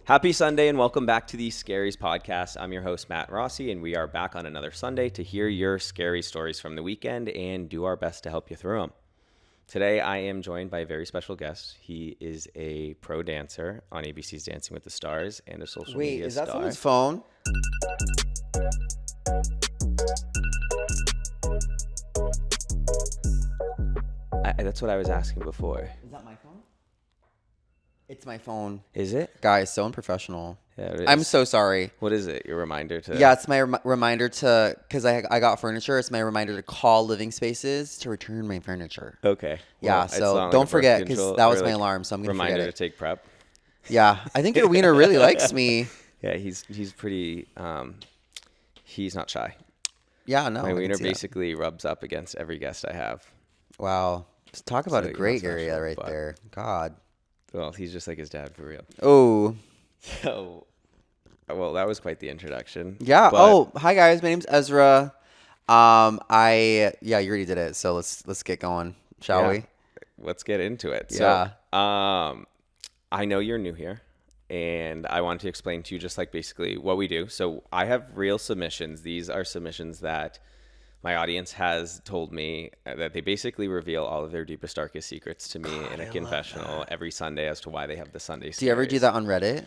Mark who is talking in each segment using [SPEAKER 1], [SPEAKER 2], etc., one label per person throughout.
[SPEAKER 1] Happy Sunday and welcome back to the Scaries Podcast. I'm your host, Matt Rossi, and we are back on another Sunday to hear your scary stories from the weekend and do our best to help you through them. Today, I am joined by a very special guest. He is a pro dancer on ABC's Dancing with the Stars and a social media star.
[SPEAKER 2] Wait, is that someone's phone?
[SPEAKER 1] That's what I was asking before.
[SPEAKER 2] Is that my phone? It's my phone.
[SPEAKER 1] Is it?
[SPEAKER 2] Guys, so unprofessional.
[SPEAKER 1] Yeah, it is.
[SPEAKER 2] I'm so sorry.
[SPEAKER 1] What is it? Your reminder to...
[SPEAKER 2] Yeah, it's my reminder to, because I got furniture, it's my reminder to call Living Spaces to return my furniture.
[SPEAKER 1] Okay.
[SPEAKER 2] Yeah,
[SPEAKER 1] well,
[SPEAKER 2] so don't forget, because that was my alarm, so I'm going to forget it.
[SPEAKER 1] Reminder to take prep.
[SPEAKER 2] Yeah, I think your wiener really likes me.
[SPEAKER 1] Yeah, he's pretty... he's not shy.
[SPEAKER 2] Yeah, no.
[SPEAKER 1] My wiener basically rubs up against every guest I have.
[SPEAKER 2] Wow. Just talk about a great area right there. God.
[SPEAKER 1] Well, he's just like his dad for real.
[SPEAKER 2] Oh.
[SPEAKER 1] So, well, that was quite the introduction.
[SPEAKER 2] Yeah. Oh, hi guys. My name's Ezra. You already did it. So let's get going, shall we?
[SPEAKER 1] Let's get into it.
[SPEAKER 2] Yeah.
[SPEAKER 1] So, I know you're new here, and I wanted to explain to you just like basically what we do. So I have real submissions. These are submissions that my audience has told me that they basically reveal all of their deepest, darkest secrets to me in a confessional every Sunday as to why they have the Sunday series.
[SPEAKER 2] Do you ever do that on Reddit?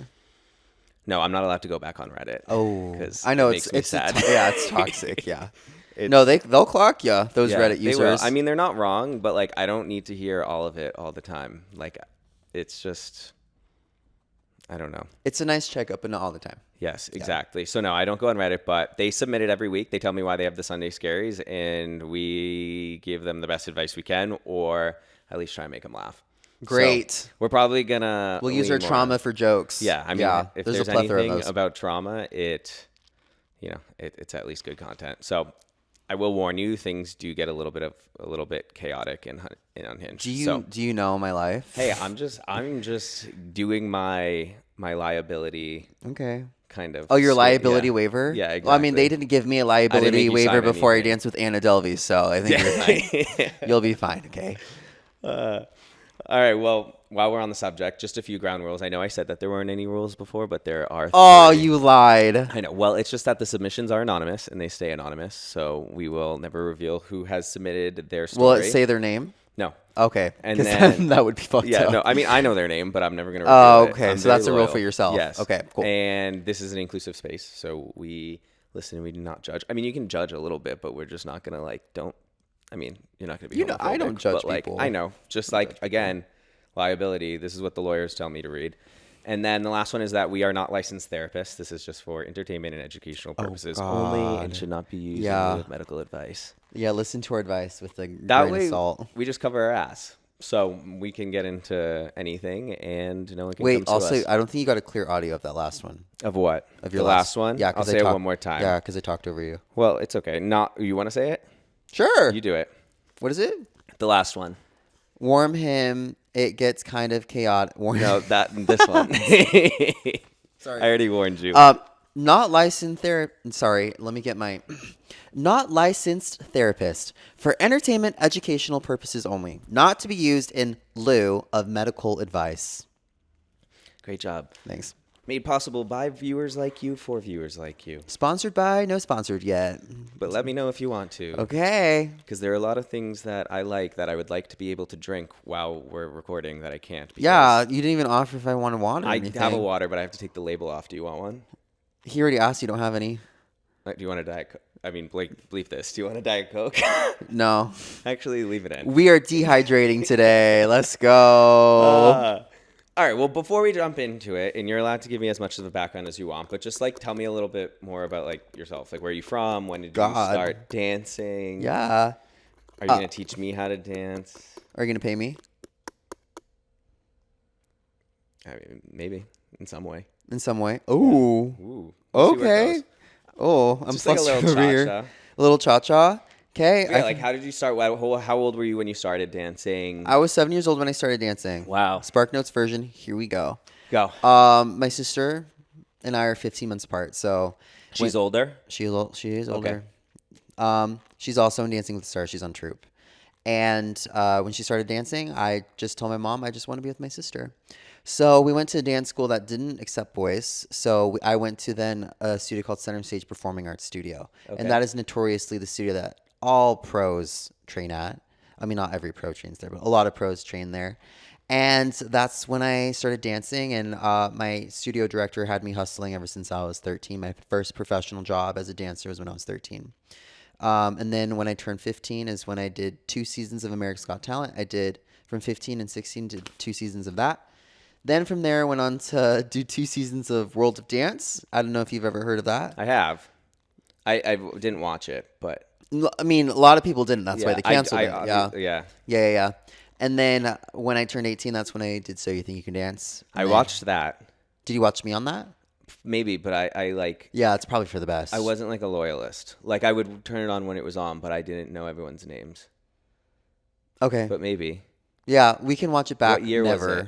[SPEAKER 1] No, I'm not allowed to go back on Reddit.
[SPEAKER 2] Oh,
[SPEAKER 1] because
[SPEAKER 2] I know
[SPEAKER 1] it makes me sad.
[SPEAKER 2] It's toxic. Yeah. No, they'll clock you. Those Reddit users.
[SPEAKER 1] They will. I mean, they're not wrong, but like I don't need to hear all of it all the time. Like, it's just, I don't know.
[SPEAKER 2] It's a nice checkup, but not all the time.
[SPEAKER 1] Yes, exactly. Yeah. So no, I don't go on Reddit, but they submit it every week. They tell me why they have the Sunday Scaries, and we give them the best advice we can, or at least try and make them laugh.
[SPEAKER 2] Great.
[SPEAKER 1] So we're probably gonna.
[SPEAKER 2] We'll use our trauma for jokes.
[SPEAKER 1] Yeah, I mean, if there's anything about trauma, it's at least good content. So I will warn you, things do get a little bit chaotic and unhinged.
[SPEAKER 2] Do you know my life?
[SPEAKER 1] Hey, I'm just doing my liability.
[SPEAKER 2] Okay.
[SPEAKER 1] Kind of.
[SPEAKER 2] Oh, your liability waiver?
[SPEAKER 1] Yeah, exactly.
[SPEAKER 2] Well, I mean, they didn't give me a liability waiver before I danced with Anna Delvey, so I think you're fine. You'll be fine, okay?
[SPEAKER 1] All right, well, while we're on the subject, just a few ground rules. I know I said that there weren't any rules before, but there are 3.
[SPEAKER 2] Oh, you lied.
[SPEAKER 1] I know. Well, it's just that the submissions are anonymous, and they stay anonymous, so we will never reveal who has submitted their story.
[SPEAKER 2] Will it say their name?
[SPEAKER 1] No.
[SPEAKER 2] Okay. And then that would be fucked up.
[SPEAKER 1] Yeah, no, I mean, I know their name, but I'm never going to reveal it.
[SPEAKER 2] Okay. So that's a rule for yourself.
[SPEAKER 1] Yes.
[SPEAKER 2] Okay, cool.
[SPEAKER 1] And this is an inclusive space, so we listen and we do not judge. I mean, you can judge a little bit, but we're just not going to, you're not going to be homophobic,
[SPEAKER 2] I don't judge people.
[SPEAKER 1] I know. Just like, again, liability, this is what the lawyers tell me to read. And then the last one is that we are not licensed therapists. This is just for entertainment and educational purposes only and should not be used with medical advice.
[SPEAKER 2] Yeah, listen to our advice with a grain
[SPEAKER 1] of
[SPEAKER 2] salt.
[SPEAKER 1] We just cover our ass. So we can get into anything and no one can come to us.
[SPEAKER 2] I don't think you got a clear audio of that last one.
[SPEAKER 1] Of what?
[SPEAKER 2] Of your
[SPEAKER 1] last one?
[SPEAKER 2] Yeah,
[SPEAKER 1] I'll say it one more time.
[SPEAKER 2] Yeah, because I talked over you.
[SPEAKER 1] Well, it's okay. You want to say it?
[SPEAKER 2] Sure.
[SPEAKER 1] You do it.
[SPEAKER 2] What is it?
[SPEAKER 1] The last one.
[SPEAKER 2] Warm him. It gets kind of chaotic.
[SPEAKER 1] No, this one. Sorry. I already warned you.
[SPEAKER 2] Not licensed not licensed therapist for entertainment educational purposes only. Not to be used in lieu of medical advice.
[SPEAKER 1] Great job.
[SPEAKER 2] Thanks.
[SPEAKER 1] Made possible by viewers like you for viewers like you.
[SPEAKER 2] Sponsored by, no sponsored yet.
[SPEAKER 1] But let me know if you want to.
[SPEAKER 2] Okay.
[SPEAKER 1] Because there are a lot of things that I like that I would like to be able to drink while we're recording that I can't.
[SPEAKER 2] Yeah, you didn't even offer if I wanted water or anything.
[SPEAKER 1] I have a water, but I have to take the label off. Do you want one?
[SPEAKER 2] He already asked you don't have any.
[SPEAKER 1] Do you want a Diet Coke? I mean, Blake, bleep this. Do you want a Diet Coke?
[SPEAKER 2] No.
[SPEAKER 1] Actually, leave it in.
[SPEAKER 2] We are dehydrating today. Let's go.
[SPEAKER 1] All right, well, before we jump into it, and you're allowed to give me as much of a background as you want, but just, tell me a little bit more about, yourself. Where are you from? When did you start dancing?
[SPEAKER 2] Yeah.
[SPEAKER 1] Are you going to teach me how to dance?
[SPEAKER 2] Are you going to pay me?
[SPEAKER 1] I mean, maybe, in some way.
[SPEAKER 2] In some way? Ooh.
[SPEAKER 1] Yeah. Ooh.
[SPEAKER 2] Okay. Oh, I'm
[SPEAKER 1] just like a little
[SPEAKER 2] cha-cha. A little cha-cha? Okay.
[SPEAKER 1] Yeah, how did you start? How old were you when you started dancing?
[SPEAKER 2] I was 7 years old when I started dancing.
[SPEAKER 1] Wow.
[SPEAKER 2] Spark Notes version. Here we go.
[SPEAKER 1] Go.
[SPEAKER 2] My sister and I are 15 months apart. So
[SPEAKER 1] she's older?
[SPEAKER 2] She is older. Okay. She's also in Dancing with the Stars. She's on troupe. And when she started dancing, I just told my mom I just want to be with my sister. So we went to a dance school that didn't accept boys. So I went to then a studio called Center Stage Performing Arts Studio.
[SPEAKER 1] Okay.
[SPEAKER 2] And that is notoriously the studio that all pros train at. I mean, not every pro trains there, but a lot of pros train there. And that's when I started dancing. And my studio director had me hustling ever since I was 13. My first professional job as a dancer was when I was 13. And then when I turned 15 is when I did 2 seasons of America's Got Talent. I did from 15 and 16 to 2 seasons of that. Then from there, I went on to do 2 seasons of World of Dance. I don't know if you've ever heard of that.
[SPEAKER 1] I have. I didn't watch it, but
[SPEAKER 2] I mean, a lot of people didn't. That's why they canceled it.
[SPEAKER 1] Yeah.
[SPEAKER 2] And then when I turned 18, that's when I did So You Think You Can Dance.
[SPEAKER 1] I watched that.
[SPEAKER 2] Did you watch me on that?
[SPEAKER 1] Maybe, but I like.
[SPEAKER 2] Yeah, it's probably for the best.
[SPEAKER 1] I wasn't like a loyalist. Like I would turn it on when it was on, but I didn't know everyone's names.
[SPEAKER 2] Okay.
[SPEAKER 1] But maybe.
[SPEAKER 2] Yeah, we can watch it back.
[SPEAKER 1] What year was it?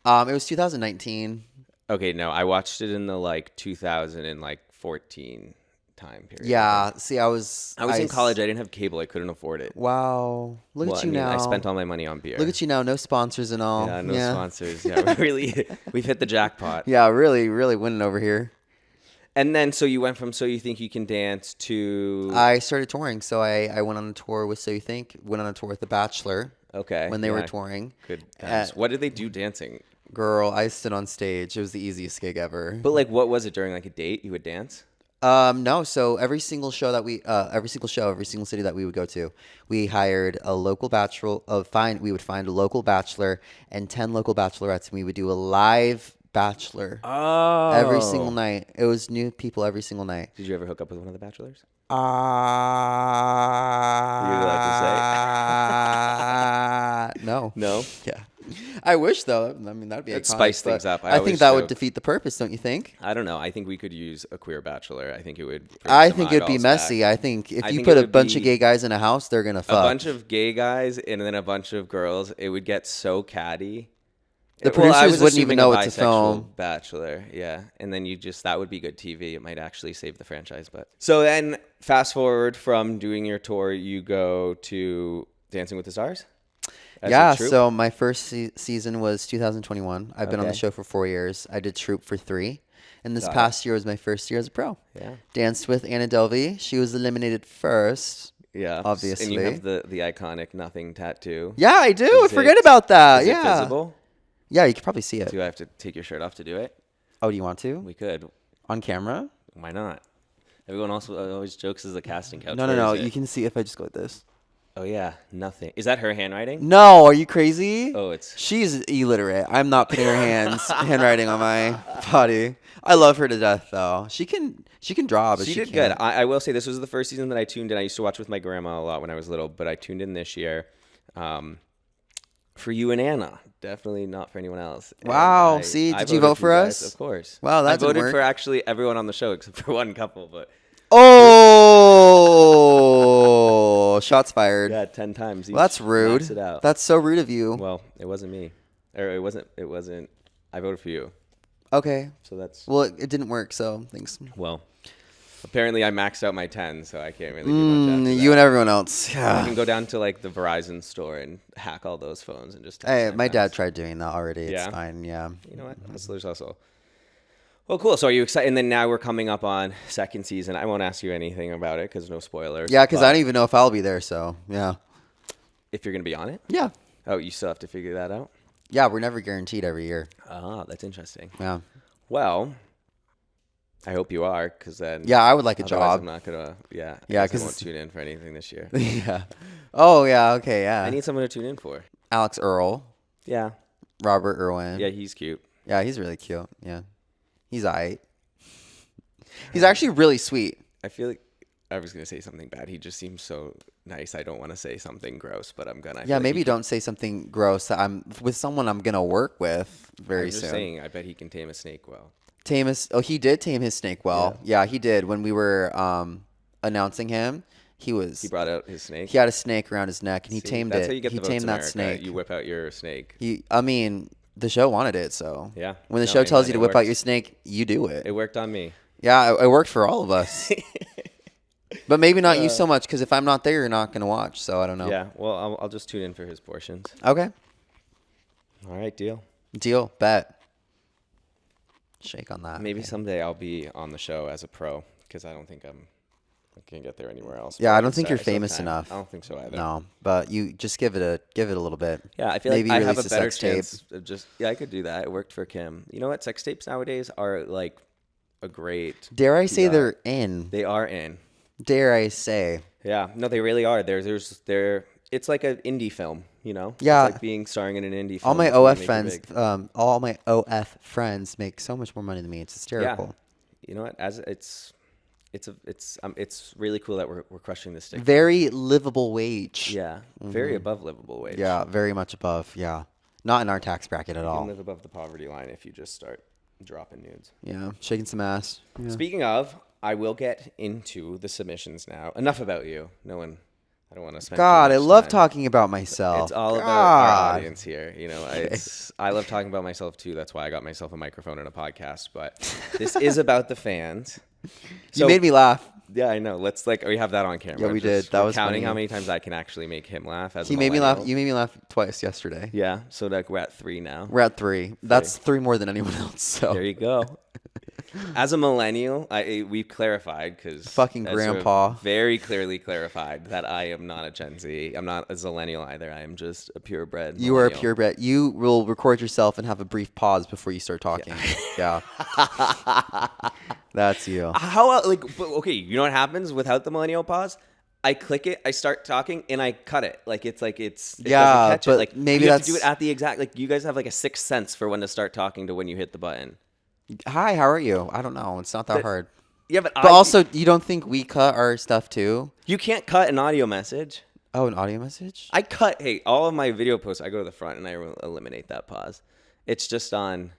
[SPEAKER 2] It was 2019.
[SPEAKER 1] Okay, no, I watched it in the like 2014 time period.
[SPEAKER 2] Yeah, see, I was
[SPEAKER 1] in college. I didn't have cable. I couldn't afford it.
[SPEAKER 2] Wow, look at you now.
[SPEAKER 1] I spent all my money on beer.
[SPEAKER 2] Look at you now, no sponsors and all.
[SPEAKER 1] Yeah, no sponsors. Yeah, we've hit the jackpot.
[SPEAKER 2] Yeah, really, really winning over here.
[SPEAKER 1] And then, so you went from So You Think You Can Dance to...
[SPEAKER 2] I started touring, so I went on a tour with So You Think, went on a tour with The Bachelor.
[SPEAKER 1] Okay.
[SPEAKER 2] When they were touring.
[SPEAKER 1] Good times. What did they do dancing?
[SPEAKER 2] Girl, I stood on stage. It was the easiest gig ever.
[SPEAKER 1] But like, what was it during like a date? You would dance?
[SPEAKER 2] No. So every single show, every single city that we would go to, we hired a local bachelor. We would find a local bachelor and 10 local bachelorettes, and we would do a live bachelor.
[SPEAKER 1] Oh.
[SPEAKER 2] Every single night. It was new people every single night.
[SPEAKER 1] Did you ever hook up with one of the bachelors?
[SPEAKER 2] You'd
[SPEAKER 1] like to say?
[SPEAKER 2] No.
[SPEAKER 1] No?
[SPEAKER 2] Yeah. I wish, though. I mean, that'd be iconic.
[SPEAKER 1] Spice things up.
[SPEAKER 2] I think that would defeat the purpose, don't you think?
[SPEAKER 1] I don't know. I think we could use a queer bachelor. I think it would.
[SPEAKER 2] I think it'd be messy.
[SPEAKER 1] Back.
[SPEAKER 2] I think if you put a bunch of gay guys in a house, they're going to fuck.
[SPEAKER 1] A bunch of gay guys and then a bunch of girls. It would get so catty.
[SPEAKER 2] The producers wouldn't even know what to film.
[SPEAKER 1] Bachelor, yeah. And then that would be good TV. It might actually save the franchise. But so then fast forward from doing your tour, you go to Dancing with the Stars?
[SPEAKER 2] Yeah, so my first season was 2021. I've been on the show for 4 years. I did Troop for 3. And this past year was my first year as a pro.
[SPEAKER 1] Yeah.
[SPEAKER 2] Danced with Anna Delvey. She was eliminated first.
[SPEAKER 1] Yeah.
[SPEAKER 2] Obviously.
[SPEAKER 1] And you have the iconic nothing tattoo.
[SPEAKER 2] Yeah, I do. Forget about that.
[SPEAKER 1] Is it visible?
[SPEAKER 2] Yeah, you can probably see it.
[SPEAKER 1] Do I have to take your shirt off to do it?
[SPEAKER 2] Oh, do you want to?
[SPEAKER 1] We could.
[SPEAKER 2] On camera?
[SPEAKER 1] Why not? Everyone also always jokes as a casting couch.
[SPEAKER 2] No. You can see if I just go like this.
[SPEAKER 1] Oh, yeah. Nothing. Is that her handwriting?
[SPEAKER 2] No. Are you crazy?
[SPEAKER 1] Oh,
[SPEAKER 2] She's illiterate. I'm not putting her handwriting on my body. I love her to death, though. She can draw, but she
[SPEAKER 1] did
[SPEAKER 2] can't.
[SPEAKER 1] good. I will say this was the first season that I tuned in. I used to watch with my grandma a lot when I was little, but I tuned in this year for you and Anna. Definitely not for anyone else.
[SPEAKER 2] Wow. Did you vote for us?
[SPEAKER 1] Of course.
[SPEAKER 2] Wow, that
[SPEAKER 1] I voted for actually everyone on the show except for one couple, but...
[SPEAKER 2] Oh, shots fired.
[SPEAKER 1] Yeah, 10 times each.
[SPEAKER 2] Well, that's rude.
[SPEAKER 1] It out.
[SPEAKER 2] That's so rude of you.
[SPEAKER 1] Well, it wasn't me. Or it wasn't. I voted for you.
[SPEAKER 2] Okay.
[SPEAKER 1] So that's...
[SPEAKER 2] Well, it didn't work, so thanks.
[SPEAKER 1] Well, apparently I maxed out my 10, so I can't really do much after that.
[SPEAKER 2] You and everyone else. Yeah.
[SPEAKER 1] I can go down to like the Verizon store and hack all those phones and just...
[SPEAKER 2] Hey, my dad tried doing that already. It's
[SPEAKER 1] Yeah?
[SPEAKER 2] fine, yeah.
[SPEAKER 1] You know what? Hustler's hustle. Well, cool. So are you excited? And then now we're coming up on second season. I won't ask you anything about it because no spoilers.
[SPEAKER 2] Yeah, because I don't even know if I'll be there, so yeah.
[SPEAKER 1] If you're going to be on it?
[SPEAKER 2] Yeah.
[SPEAKER 1] Oh, you still have to figure that out?
[SPEAKER 2] Yeah, we're never guaranteed every year.
[SPEAKER 1] Ah, that's interesting.
[SPEAKER 2] Yeah.
[SPEAKER 1] Well, I hope you are, because then...
[SPEAKER 2] Yeah, I would like a job.
[SPEAKER 1] I'm not going to... Yeah.
[SPEAKER 2] Yeah,
[SPEAKER 1] because I won't tune in for anything this year.
[SPEAKER 2] Yeah. Oh, yeah, okay, yeah.
[SPEAKER 1] I need someone to tune in for.
[SPEAKER 2] Alex Earl.
[SPEAKER 1] Yeah.
[SPEAKER 2] Robert Irwin.
[SPEAKER 1] Yeah, he's cute.
[SPEAKER 2] Yeah, he's really cute. Yeah. He's aight. He's actually really sweet.
[SPEAKER 1] I feel like I was going to say something bad. He just seems so nice. I don't want to say something gross, but I'm going to.
[SPEAKER 2] Yeah, maybe don't say something gross that I'm with someone I'm going to work with very soon.
[SPEAKER 1] I'm just saying, I bet he can tame a snake well.
[SPEAKER 2] He did tame his snake well. Yeah, he did. When we were announcing him, he
[SPEAKER 1] brought out his snake?
[SPEAKER 2] He had a snake around his neck, and he tamed it.
[SPEAKER 1] That's how you get
[SPEAKER 2] he
[SPEAKER 1] the votes
[SPEAKER 2] tamed
[SPEAKER 1] in
[SPEAKER 2] that
[SPEAKER 1] America.
[SPEAKER 2] snake.
[SPEAKER 1] You whip out your snake.
[SPEAKER 2] The show wanted it, so.
[SPEAKER 1] Yeah.
[SPEAKER 2] When the show tells you to whip out your snake, you do it.
[SPEAKER 1] It worked on me.
[SPEAKER 2] Yeah, it worked for all of us. But maybe not you so much, because if I'm not there, you're not going to watch. So I don't know.
[SPEAKER 1] Yeah, well, I'll just tune in for his portions.
[SPEAKER 2] Okay.
[SPEAKER 1] All right, deal.
[SPEAKER 2] Deal. Bet. Shake on that.
[SPEAKER 1] Maybe
[SPEAKER 2] Okay.
[SPEAKER 1] someday I'll be on the show as a pro, because I don't think I can't get there anywhere else.
[SPEAKER 2] Yeah,
[SPEAKER 1] But
[SPEAKER 2] I don't think you're
[SPEAKER 1] it's still
[SPEAKER 2] famous
[SPEAKER 1] time.
[SPEAKER 2] enough.
[SPEAKER 1] I don't think so either.
[SPEAKER 2] No, but you just give it a little bit.
[SPEAKER 1] Yeah, I feel
[SPEAKER 2] Maybe
[SPEAKER 1] like
[SPEAKER 2] you
[SPEAKER 1] I have a
[SPEAKER 2] release
[SPEAKER 1] better
[SPEAKER 2] sex tape.
[SPEAKER 1] chance of just. Yeah, I could do that. It worked for Kim. You know what? Sex tapes nowadays are like a great.
[SPEAKER 2] Dare I say
[SPEAKER 1] PR.
[SPEAKER 2] they're in?
[SPEAKER 1] They are in.
[SPEAKER 2] Dare I say?
[SPEAKER 1] Yeah, no, they really are. It's like an indie film, you know.
[SPEAKER 2] Yeah.
[SPEAKER 1] It's like starring in an indie film.
[SPEAKER 2] All my
[SPEAKER 1] before they
[SPEAKER 2] OF
[SPEAKER 1] make it
[SPEAKER 2] friends,
[SPEAKER 1] big.
[SPEAKER 2] all my OF friends make so much more money than me. It's hysterical.
[SPEAKER 1] You know what? It's really cool that we're crushing this stick.
[SPEAKER 2] Very livable wage.
[SPEAKER 1] Yeah, very above livable wage.
[SPEAKER 2] Yeah, very much above. Yeah, not in our tax bracket at
[SPEAKER 1] You can
[SPEAKER 2] all.
[SPEAKER 1] live above the poverty line if you just start dropping nudes.
[SPEAKER 2] Yeah, shaking some ass. Yeah.
[SPEAKER 1] Speaking of, I will get into the submissions now. Enough about you. I don't want to spend.
[SPEAKER 2] God,
[SPEAKER 1] too
[SPEAKER 2] I
[SPEAKER 1] much
[SPEAKER 2] love
[SPEAKER 1] time.
[SPEAKER 2] talking about myself.
[SPEAKER 1] It's all about our audience here. You know, I love talking about myself too. That's why I got myself a microphone and a podcast. But this is about the fans.
[SPEAKER 2] You made me laugh.
[SPEAKER 1] Yeah, I know. We have that on camera.
[SPEAKER 2] Yeah, we did. That was
[SPEAKER 1] counting
[SPEAKER 2] funny.
[SPEAKER 1] how many times I can actually make him laugh. As
[SPEAKER 2] He
[SPEAKER 1] a
[SPEAKER 2] made me laugh.
[SPEAKER 1] millennial.
[SPEAKER 2] You made me laugh twice yesterday.
[SPEAKER 1] Yeah, so like we're at 3 now.
[SPEAKER 2] We're at 3. That's 3 more than anyone else. So
[SPEAKER 1] There you go. As a millennial, we clarified because
[SPEAKER 2] Fucking grandpa.
[SPEAKER 1] very clearly clarified that I am not a Gen Z. I'm not a zillennial either. I am just a purebred.
[SPEAKER 2] you are a
[SPEAKER 1] millennial.
[SPEAKER 2] purebred. You will record yourself and have a brief pause before you start talking. Yeah. That's you.
[SPEAKER 1] Okay, you know what happens without the millennial pause? I click it, I start talking, and I cut it. It
[SPEAKER 2] Yeah,
[SPEAKER 1] doesn't catch
[SPEAKER 2] but
[SPEAKER 1] it. Like
[SPEAKER 2] maybe
[SPEAKER 1] you have to do
[SPEAKER 2] that's-
[SPEAKER 1] it at the exact. Like you guys have like a sixth sense for when to start talking to when you hit the button.
[SPEAKER 2] Hi, how are you? I don't know. It's not that hard.
[SPEAKER 1] Yeah, but
[SPEAKER 2] But also, you don't think we cut our stuff too?
[SPEAKER 1] you can't cut an audio message.
[SPEAKER 2] Oh, an audio message?
[SPEAKER 1] I cut. Hey, all of my video posts, I go to the front and I eliminate that pause. It's just on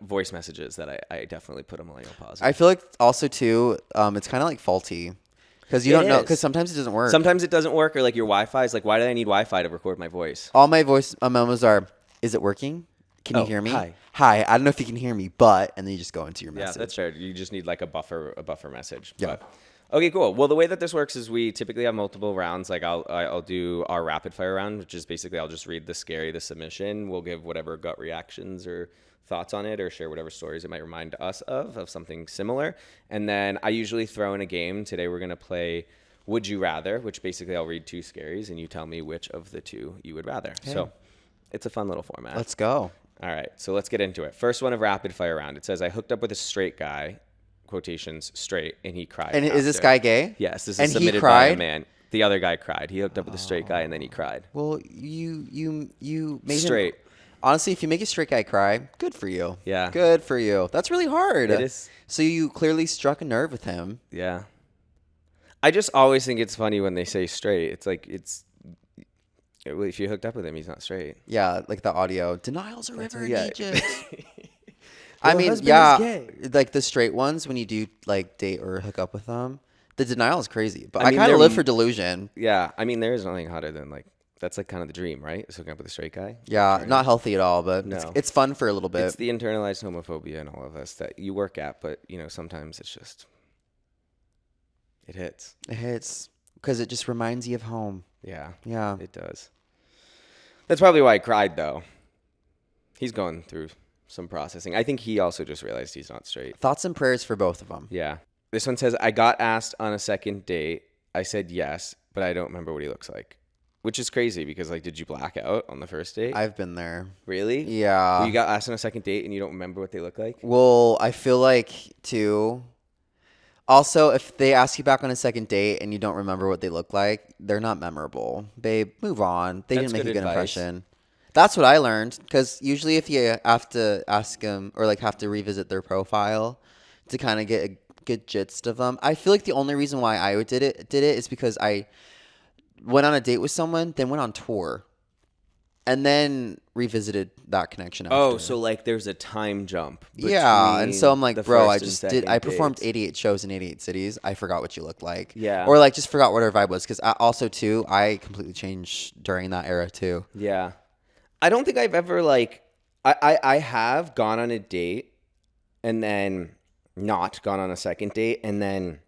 [SPEAKER 1] voice messages that I definitely put a millennial pause.
[SPEAKER 2] I feel like also too, it's kind of like faulty because you
[SPEAKER 1] It
[SPEAKER 2] don't know,
[SPEAKER 1] is.
[SPEAKER 2] because sometimes it doesn't work.
[SPEAKER 1] Sometimes it doesn't work, or like your Wi-Fi is like, why do I need Wi-Fi to record my voice?
[SPEAKER 2] All my voice memos are, is it working? Can you
[SPEAKER 1] Oh,
[SPEAKER 2] hear me?
[SPEAKER 1] hi.
[SPEAKER 2] Hi. I don't know if you can hear me, but, and then you just go into your
[SPEAKER 1] Yeah,
[SPEAKER 2] message.
[SPEAKER 1] that's fair. You just need like a buffer message.
[SPEAKER 2] Yeah.
[SPEAKER 1] But, okay, cool. Well, the way that this works is we typically have multiple rounds. Like I'll do our rapid fire round, which is basically I'll just read the submission. We'll give whatever gut reactions or thoughts on it, or share whatever stories it might remind us of something similar. And then I usually throw in a game. Today we're gonna play Would You Rather, which basically I'll read 2 scaries and you tell me which of the 2 you would rather.
[SPEAKER 2] Okay.
[SPEAKER 1] So it's a fun little format.
[SPEAKER 2] Let's go.
[SPEAKER 1] All right, so let's get into it. First one of rapid fire round. It says, I hooked up with a straight guy, quotations straight, and he cried.
[SPEAKER 2] And is this
[SPEAKER 1] after."
[SPEAKER 2] guy gay?
[SPEAKER 1] Yes, this
[SPEAKER 2] And
[SPEAKER 1] is
[SPEAKER 2] he
[SPEAKER 1] submitted by a
[SPEAKER 2] cried?
[SPEAKER 1] man. The other guy cried. He hooked up with a straight guy and then he cried.
[SPEAKER 2] Well, you made
[SPEAKER 1] Straight.
[SPEAKER 2] him. Honestly, if you make a straight guy cry, good for you.
[SPEAKER 1] Yeah.
[SPEAKER 2] Good for you. That's really hard.
[SPEAKER 1] It is.
[SPEAKER 2] So you clearly struck a nerve with him.
[SPEAKER 1] Yeah. I just always think it's funny when they say straight. It's like if you hooked up with him, he's not straight.
[SPEAKER 2] Yeah, like the audio. Denial's a river in
[SPEAKER 1] yeah.
[SPEAKER 2] Egypt. I
[SPEAKER 1] Your
[SPEAKER 2] mean,
[SPEAKER 1] husband
[SPEAKER 2] yeah,
[SPEAKER 1] is gay.
[SPEAKER 2] like the straight ones, when you do like date or hook up with them, the denial is crazy. But
[SPEAKER 1] I
[SPEAKER 2] I,
[SPEAKER 1] mean,
[SPEAKER 2] kind of
[SPEAKER 1] they're-
[SPEAKER 2] live for delusion.
[SPEAKER 1] Yeah, I mean, there is nothing hotter than that's like kind of the dream, right? Is hooking up with a straight guy.
[SPEAKER 2] Yeah, not healthy at all, but
[SPEAKER 1] No.
[SPEAKER 2] it's fun for a little bit.
[SPEAKER 1] It's the internalized homophobia in all of us that you work at, but sometimes it's just it hits.
[SPEAKER 2] It hits because it just reminds you of home.
[SPEAKER 1] Yeah,
[SPEAKER 2] Yeah.
[SPEAKER 1] it does. That's probably why I cried, though. He's going through some processing. I think he also just realized he's not straight.
[SPEAKER 2] Thoughts and prayers for both of them.
[SPEAKER 1] Yeah. This one says, I got asked on a second date. I said yes, but I don't remember what he looks like. Which is crazy because, did you black out on the first date?
[SPEAKER 2] I've been there.
[SPEAKER 1] Really?
[SPEAKER 2] Yeah.
[SPEAKER 1] You got asked on a second date and you don't remember what they look like?
[SPEAKER 2] Well, I feel like too. Also, if they ask you back on a second date and you don't remember what they look like, they're not memorable. Babe, move on. They
[SPEAKER 1] That's
[SPEAKER 2] didn't make a
[SPEAKER 1] good
[SPEAKER 2] good
[SPEAKER 1] advice.
[SPEAKER 2] impression. That's what I learned. Because usually, if you have to ask them or have to revisit their profile to kind of get a good gist of them, I feel like the only reason why I did it is because I went on a date with someone, then went on tour, and then revisited that connection after.
[SPEAKER 1] Oh, so there's a time jump.
[SPEAKER 2] Yeah, and so I'm
[SPEAKER 1] between
[SPEAKER 2] like,
[SPEAKER 1] the
[SPEAKER 2] bro, I
[SPEAKER 1] first and
[SPEAKER 2] just did.
[SPEAKER 1] second
[SPEAKER 2] I performed
[SPEAKER 1] dates.
[SPEAKER 2] 88 shows in 88 cities. I forgot what you looked like.
[SPEAKER 1] Yeah.
[SPEAKER 2] Or just forgot what our vibe was. Because also too, I completely changed during that era too.
[SPEAKER 1] Yeah. I don't think I've ever I have gone on a date and then not gone on a second date and then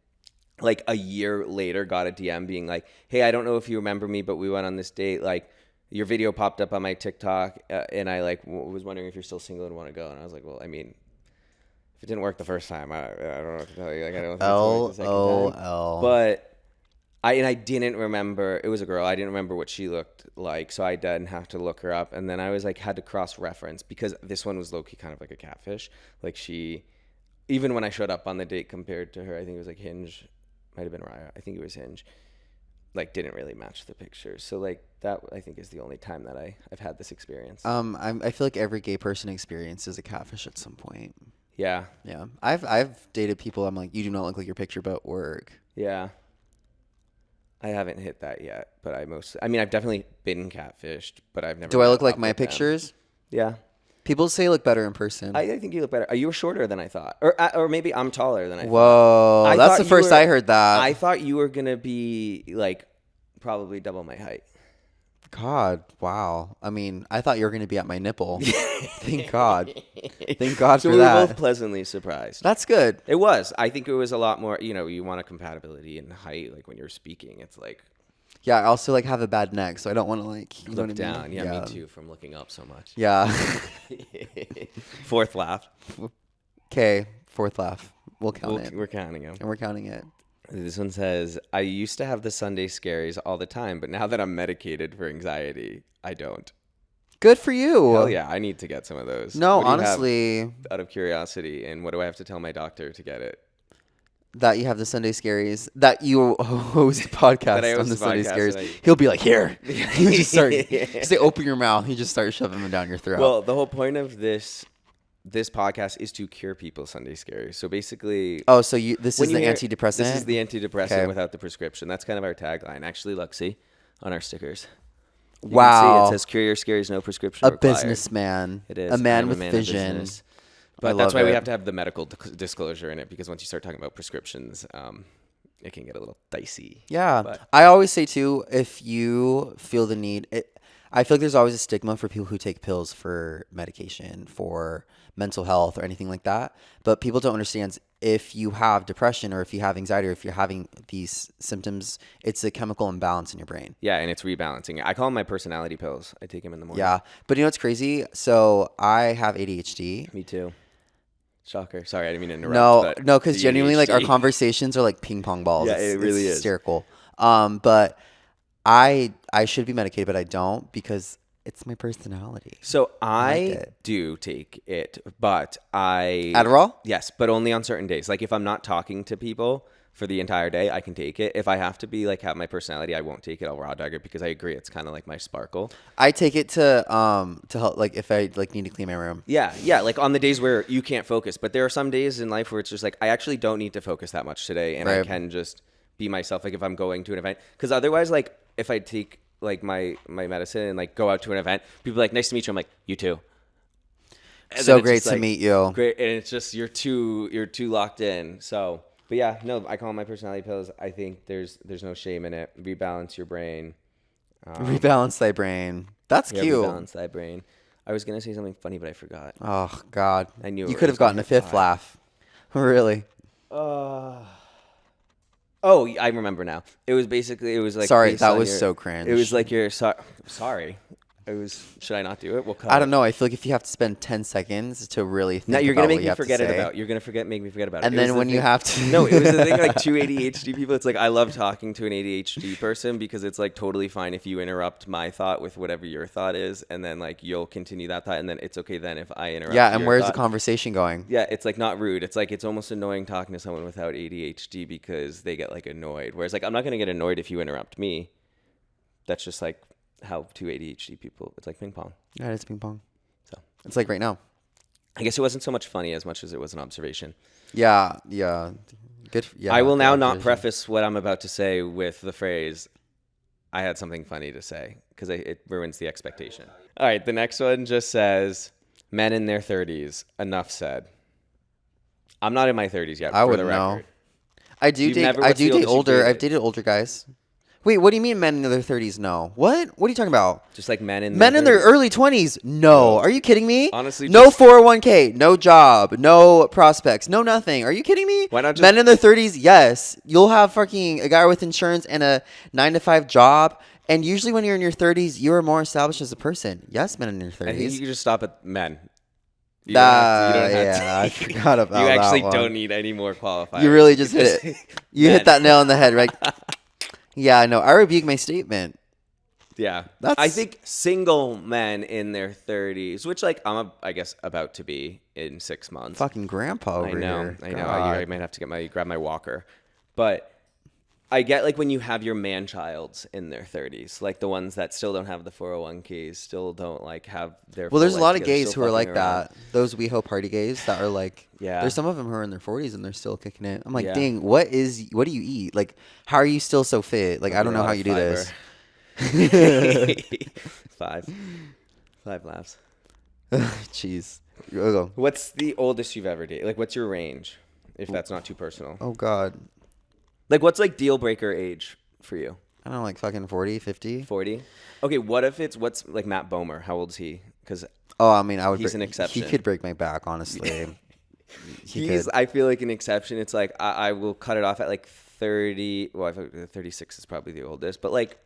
[SPEAKER 1] like a year later got a DM being like, hey, I don't know if you remember me, but we went on this date. Like your video popped up on my TikTok and I like was wondering if you're still single and want to go. And I was like, well, I mean, if it didn't work the first time, I don't know what to tell you. Like, I don't think it's going to work the second time. But I didn't remember. It was a girl. I didn't remember what she looked like, so I didn't have to look her up. And then I was like, had to cross-reference because this one was low-key kind of like a catfish. Like even when I showed up on the date compared to her, I think it was like Hinge, might have been Raya. I think it was Hinge. Like, didn't really match the pictures. So like that, I think, is the only time that I've had this experience.
[SPEAKER 2] I feel like every gay person experiences a catfish at some point.
[SPEAKER 1] Yeah.
[SPEAKER 2] Yeah. I've dated people. I'm like, you do not look like your picture, but work.
[SPEAKER 1] Yeah. I haven't hit that yet, but I've definitely been catfished, but I've never.
[SPEAKER 2] Do I look like my pictures?
[SPEAKER 1] Yeah.
[SPEAKER 2] People say you look better in person.
[SPEAKER 1] I think you look better. You were shorter than I thought, or maybe I'm taller than I thought.
[SPEAKER 2] Whoa, that's the first I heard that.
[SPEAKER 1] I thought you were gonna be like probably double my height.
[SPEAKER 2] God, wow. I mean, I thought you were gonna be at my nipple. Thank God. Thank God
[SPEAKER 1] so
[SPEAKER 2] for
[SPEAKER 1] we
[SPEAKER 2] that.
[SPEAKER 1] We were both pleasantly surprised.
[SPEAKER 2] That's good.
[SPEAKER 1] It was. I think it was a lot more. You want a compatibility in height. Like when you're speaking, it's like.
[SPEAKER 2] Yeah, I also like have a bad neck, so I don't want to like
[SPEAKER 1] look down. Yeah, me too. From looking up so much.
[SPEAKER 2] Yeah.
[SPEAKER 1] Fourth laugh.
[SPEAKER 2] Okay, fourth laugh. We'll count it.
[SPEAKER 1] We're counting them.
[SPEAKER 2] And we're counting it.
[SPEAKER 1] This one says, I used to have the Sunday scaries all the time, but now that I'm medicated for anxiety, I don't.
[SPEAKER 2] Good for you.
[SPEAKER 1] Hell yeah, I need to get some of those.
[SPEAKER 2] No, honestly.
[SPEAKER 1] Out of curiosity, and what do I have to tell my doctor to get it?
[SPEAKER 2] That you have the Sunday Scaries, that you host a podcast on the Sunday Scaries. He'll be like, here. You just say, open your mouth. He just starts shoving them down your throat.
[SPEAKER 1] Well, the whole point of this podcast is to cure people's Sunday scaries. So basically...
[SPEAKER 2] Oh, so this is the antidepressant?
[SPEAKER 1] This is the antidepressant without the prescription. That's kind of our tagline. Actually, look, see? On our stickers. You can see it says, cure your scaries, no prescription required.
[SPEAKER 2] Businessman.
[SPEAKER 1] It is.
[SPEAKER 2] A man with vision.
[SPEAKER 1] But that's why we have to have the medical disclosure in it, because once you start talking about prescriptions, it can get a little dicey.
[SPEAKER 2] Yeah.
[SPEAKER 1] But
[SPEAKER 2] I always say, too, if you feel the need... I feel like there's always a stigma for people who take pills for medication, for mental health or anything like that. But people don't understand if you have depression or if you have anxiety or if you're having these symptoms, it's a chemical imbalance in your brain.
[SPEAKER 1] Yeah, and it's rebalancing. I call them my personality pills. I take them in the morning.
[SPEAKER 2] Yeah. But you know what's crazy? So I have ADHD.
[SPEAKER 1] Me too. Shocker. Sorry, I didn't mean to interrupt.
[SPEAKER 2] No, because genuinely, like, our conversations are like ping pong balls.
[SPEAKER 1] Yeah, it really is
[SPEAKER 2] hysterical. But I should be medicated, but I don't because it's my personality.
[SPEAKER 1] So I do take it, but
[SPEAKER 2] Adderall?
[SPEAKER 1] Yes, but only on certain days. Like if I'm not talking to people for the entire day, I can take it. If I have to be like have my personality, I won't take it. I'll raw dog it because I agree it's kind of like my sparkle.
[SPEAKER 2] I take it to help, like if I like need to clean my room.
[SPEAKER 1] Yeah, like on the days where you can't focus. But there are some days in life where it's just like I actually don't need to focus that much today, and I can just be myself. Like if I'm going to an event, because otherwise, like if I take like my medicine and like go out to an event, people are like, nice to meet you. I'm like, you too. And
[SPEAKER 2] so great to meet you.
[SPEAKER 1] Great, and it's just you're too locked in. So, but yeah, no, I call them my personality pills. I think there's no shame in it. Rebalance your brain.
[SPEAKER 2] Rebalance thy brain. That's cute.
[SPEAKER 1] Rebalance thy brain. I was gonna say something funny, but I forgot.
[SPEAKER 2] Oh God,
[SPEAKER 1] I knew
[SPEAKER 2] you could have gotten a fifth laugh. Really?
[SPEAKER 1] Oh, I remember now. It was like
[SPEAKER 2] sorry, that was so cringe.
[SPEAKER 1] It was like sorry. Should I not do it? We'll cut.
[SPEAKER 2] I don't know. I feel like if you have to spend 10 seconds to really think
[SPEAKER 1] now you're gonna
[SPEAKER 2] about
[SPEAKER 1] make me forget it about. You're gonna make me forget about it.
[SPEAKER 2] And then when you have to,
[SPEAKER 1] no, it was the thing. Like two ADHD people, it's like I love talking to an ADHD person because it's like totally fine if you interrupt my thought with whatever your thought is, and then like you'll continue that thought, and then it's okay then if I interrupt.
[SPEAKER 2] Yeah, and where's the conversation going?
[SPEAKER 1] Yeah, it's like not rude. It's like it's almost annoying talking to someone without ADHD because they get like annoyed. Whereas like I'm not gonna get annoyed if you interrupt me. That's just like how two ADHD people, it's like ping pong.
[SPEAKER 2] Yeah, it's ping pong.
[SPEAKER 1] So
[SPEAKER 2] it's like right now.
[SPEAKER 1] I guess it wasn't so much funny as much as it was an observation.
[SPEAKER 2] Yeah. Good. Yeah.
[SPEAKER 1] I will now not preface what I'm about to say with the phrase, I had something funny to say, because it ruins the expectation. All right, the next one just says, men in their 30s, enough said. I'm not in my 30s yet,
[SPEAKER 2] I
[SPEAKER 1] for
[SPEAKER 2] wouldn't
[SPEAKER 1] the record.
[SPEAKER 2] know. I do date older. I've dated older guys. Wait, what do you mean men in their 30s? No. What? What are you talking about?
[SPEAKER 1] Just like men in
[SPEAKER 2] Men in their
[SPEAKER 1] 30s.
[SPEAKER 2] early 20s? No.
[SPEAKER 1] No.
[SPEAKER 2] Are you kidding me?
[SPEAKER 1] Honestly,
[SPEAKER 2] no
[SPEAKER 1] just-
[SPEAKER 2] 401k, no job, no prospects, no nothing. Are you kidding me?
[SPEAKER 1] Why not just-
[SPEAKER 2] Men in their 30s? Yes. You'll have fucking a guy with insurance and a 9 to 5 job. And usually when you're in your 30s, you are more established as a person. Yes, men in your 30s.
[SPEAKER 1] I think you can just stop at men. You don't have to-
[SPEAKER 2] yeah, I forgot about that.
[SPEAKER 1] You actually
[SPEAKER 2] one.
[SPEAKER 1] don't need any more qualifiers.
[SPEAKER 2] You really just hit it. You hit
[SPEAKER 1] Men.
[SPEAKER 2] that nail on the head, right? Yeah, I know. I rebuke my statement.
[SPEAKER 1] Yeah.
[SPEAKER 2] That's-
[SPEAKER 1] I think single men in their 30s, which like I guess about to be in 6 months.
[SPEAKER 2] Fucking grandpa over
[SPEAKER 1] I know.
[SPEAKER 2] here.
[SPEAKER 1] I know.
[SPEAKER 2] God.
[SPEAKER 1] I might have to grab my walker. But I get like when you have your man-childs in their 30s, like the ones that still don't have the 401ks, still don't like have their
[SPEAKER 2] Well, there's a
[SPEAKER 1] full
[SPEAKER 2] lot
[SPEAKER 1] life
[SPEAKER 2] of
[SPEAKER 1] together,
[SPEAKER 2] gays
[SPEAKER 1] still
[SPEAKER 2] who are like
[SPEAKER 1] fucking around.
[SPEAKER 2] that. Those WeHo party gays that are like,
[SPEAKER 1] Yeah.
[SPEAKER 2] There's some of them who are in their 40s and they're still kicking it. I'm like,
[SPEAKER 1] Yeah.
[SPEAKER 2] dang, what do you eat? Like, how are you still so fit? Like, I don't know how you do this.
[SPEAKER 1] 5 laughs.
[SPEAKER 2] Jeez. Go.
[SPEAKER 1] What's the oldest you've ever dated? Like, what's your range? If that's not too personal.
[SPEAKER 2] Oh God.
[SPEAKER 1] Like, what's like deal breaker age for you?
[SPEAKER 2] I don't know, like fucking 40, 50.
[SPEAKER 1] 40. Okay, what's like Matt Bomer? How old's he? Because
[SPEAKER 2] Oh, I mean,
[SPEAKER 1] He's an exception.
[SPEAKER 2] He could break my back, honestly.
[SPEAKER 1] he's, I feel like an exception. It's like I will cut it off at like 30. Well, I think 36 is probably the oldest, but like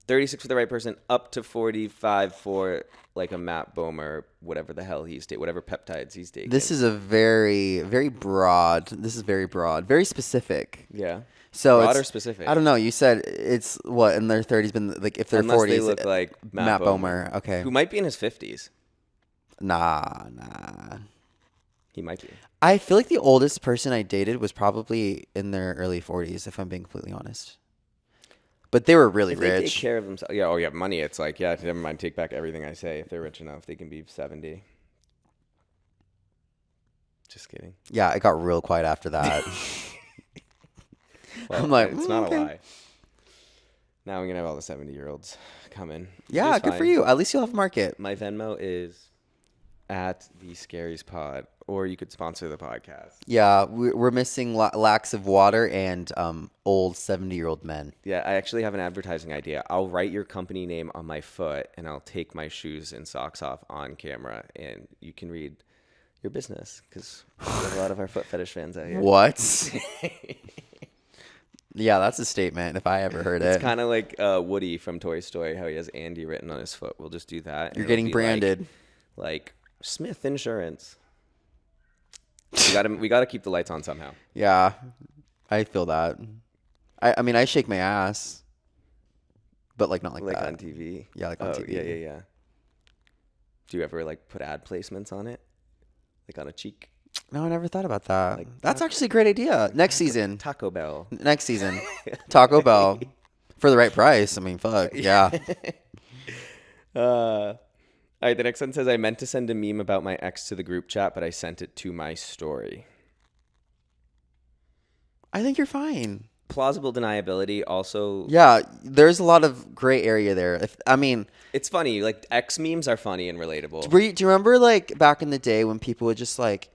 [SPEAKER 1] 36 for the right person, up to 45 for like a Matt Bomer, whatever the hell he's taking, whatever peptides he's taking.
[SPEAKER 2] This is a very, very broad. This is very broad, very specific.
[SPEAKER 1] Yeah.
[SPEAKER 2] So
[SPEAKER 1] Broad
[SPEAKER 2] it's
[SPEAKER 1] or specific?
[SPEAKER 2] I don't know. You said it's what in their 30s, been like if they're
[SPEAKER 1] Unless
[SPEAKER 2] 40s.
[SPEAKER 1] they look like
[SPEAKER 2] Matt Bomer. Okay.
[SPEAKER 1] Who might be in his 50s.
[SPEAKER 2] Nah.
[SPEAKER 1] He might be.
[SPEAKER 2] I feel like the oldest person I dated was probably in their early 40s, if I'm being completely honest. But they were really
[SPEAKER 1] If they take
[SPEAKER 2] rich.
[SPEAKER 1] care of themselves. Yeah, oh yeah, money. It's like, yeah, never mind. Take back everything I say. If they're rich enough, they can be 70. Just kidding.
[SPEAKER 2] Yeah, it got real quiet after that.
[SPEAKER 1] Well,
[SPEAKER 2] I'm like,
[SPEAKER 1] it's not
[SPEAKER 2] okay.
[SPEAKER 1] a lie. Now I'm going to have all the 70-year-olds coming.
[SPEAKER 2] Yeah,
[SPEAKER 1] Which is
[SPEAKER 2] good for
[SPEAKER 1] fine.
[SPEAKER 2] you. At least you'll have a market.
[SPEAKER 1] My Venmo is at the Scaries Pod, or you could sponsor the podcast.
[SPEAKER 2] Yeah, we're missing lacks of water and old 70-year-old men.
[SPEAKER 1] Yeah, I actually have an advertising idea. I'll write your company name on my foot, and I'll take my shoes and socks off on camera, and you can read your business, because we have a lot of our foot fetish fans out here.
[SPEAKER 2] What? Yeah, that's a statement if I ever heard
[SPEAKER 1] It's
[SPEAKER 2] it.
[SPEAKER 1] kind of like Woody from Toy Story, how he has Andy written on his foot. We'll just do that. and
[SPEAKER 2] You're
[SPEAKER 1] it'll
[SPEAKER 2] getting
[SPEAKER 1] be
[SPEAKER 2] branded.
[SPEAKER 1] like Smith Insurance. We gotta keep the lights on somehow.
[SPEAKER 2] Yeah, I feel that. I mean, I shake my ass, but like not like that.
[SPEAKER 1] On TV.
[SPEAKER 2] Yeah, like on TV.
[SPEAKER 1] Yeah. Do you ever like put ad placements on it, like on a cheek?
[SPEAKER 2] No, I never thought about that.
[SPEAKER 1] Like
[SPEAKER 2] That's actually a great idea. Next season.
[SPEAKER 1] Taco Bell.
[SPEAKER 2] Next season. Taco Bell. For the right price. I mean, fuck. Yeah.
[SPEAKER 1] All right, the next one says, I meant to send a meme about my ex to the group chat, but I sent it to my story.
[SPEAKER 2] I think you're fine.
[SPEAKER 1] Plausible deniability also.
[SPEAKER 2] Yeah, there's a lot of gray area there.
[SPEAKER 1] It's funny. Like, ex memes are funny and relatable.
[SPEAKER 2] Do you remember like back in the day when people would just like,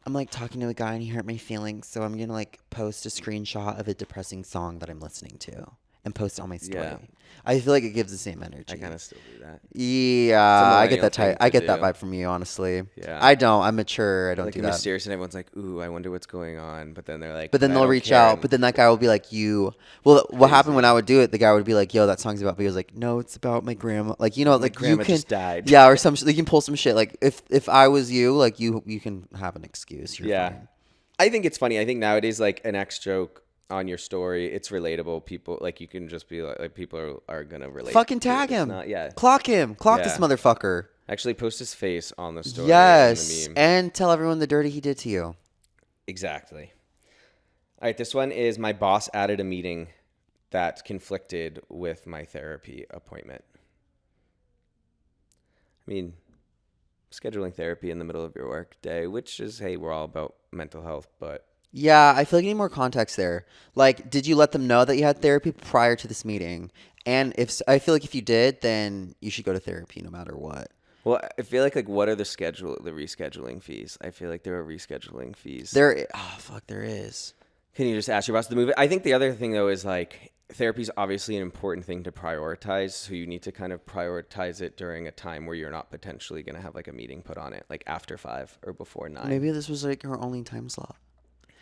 [SPEAKER 2] I'm like talking to a guy and he hurt my feelings, so I'm gonna like post a screenshot of a depressing song that I'm listening to and post it on my story.
[SPEAKER 1] Yeah.
[SPEAKER 2] I feel like it gives the same energy.
[SPEAKER 1] I kind of still do that.
[SPEAKER 2] Yeah, I get
[SPEAKER 1] millennial
[SPEAKER 2] that
[SPEAKER 1] thing
[SPEAKER 2] type. I
[SPEAKER 1] to
[SPEAKER 2] get that
[SPEAKER 1] do.
[SPEAKER 2] vibe from you, honestly.
[SPEAKER 1] Yeah.
[SPEAKER 2] I don't. I'm mature. I don't
[SPEAKER 1] Like,
[SPEAKER 2] do
[SPEAKER 1] you're
[SPEAKER 2] that.
[SPEAKER 1] mysterious, and everyone's like, ooh, I wonder what's going on. But then they're like,
[SPEAKER 2] But then
[SPEAKER 1] I
[SPEAKER 2] they'll
[SPEAKER 1] don't
[SPEAKER 2] reach
[SPEAKER 1] care,
[SPEAKER 2] out.
[SPEAKER 1] and-
[SPEAKER 2] But then that guy will be like, Well, what happened when I would do it? The guy would be like, yo, that song's about. But he was like, no, it's about my grandma. Like, you know, like
[SPEAKER 1] grandma
[SPEAKER 2] you can.
[SPEAKER 1] just died.
[SPEAKER 2] Yeah, or some. You can pull some shit. Like if I was you, like you can have an excuse. You're
[SPEAKER 1] Yeah.
[SPEAKER 2] fine.
[SPEAKER 1] I think it's funny. I think nowadays, like, an ex joke on your story, it's relatable. People, like, you can just be like people are going to relate.
[SPEAKER 2] Fucking
[SPEAKER 1] to it.
[SPEAKER 2] tag
[SPEAKER 1] It's
[SPEAKER 2] him.
[SPEAKER 1] not- yeah.
[SPEAKER 2] Clock him. Clock this
[SPEAKER 1] Yeah.
[SPEAKER 2] motherfucker.
[SPEAKER 1] Actually, post his face on the story.
[SPEAKER 2] Yes,
[SPEAKER 1] In the meme.
[SPEAKER 2] and tell everyone the dirty he did to you.
[SPEAKER 1] Exactly. All right, this one is my boss added a meeting that conflicted with my therapy appointment. I mean, scheduling therapy in the middle of your work day, which is, hey, we're all about mental health, but
[SPEAKER 2] Yeah, I feel like you need more context there. Like, did you let them know that you had therapy prior to this meeting? And I feel like if you did, then you should go to therapy no matter what.
[SPEAKER 1] well, I feel like what are the rescheduling fees? I feel like there are rescheduling fees.
[SPEAKER 2] There is.
[SPEAKER 1] Can you just ask your boss to move it? I think the other thing though is like therapy is obviously an important thing to prioritize. So you need to kind of prioritize it during a time where you're not potentially going to have like a meeting put on it, like after 5 or before 9.
[SPEAKER 2] Maybe this was like her only time slot.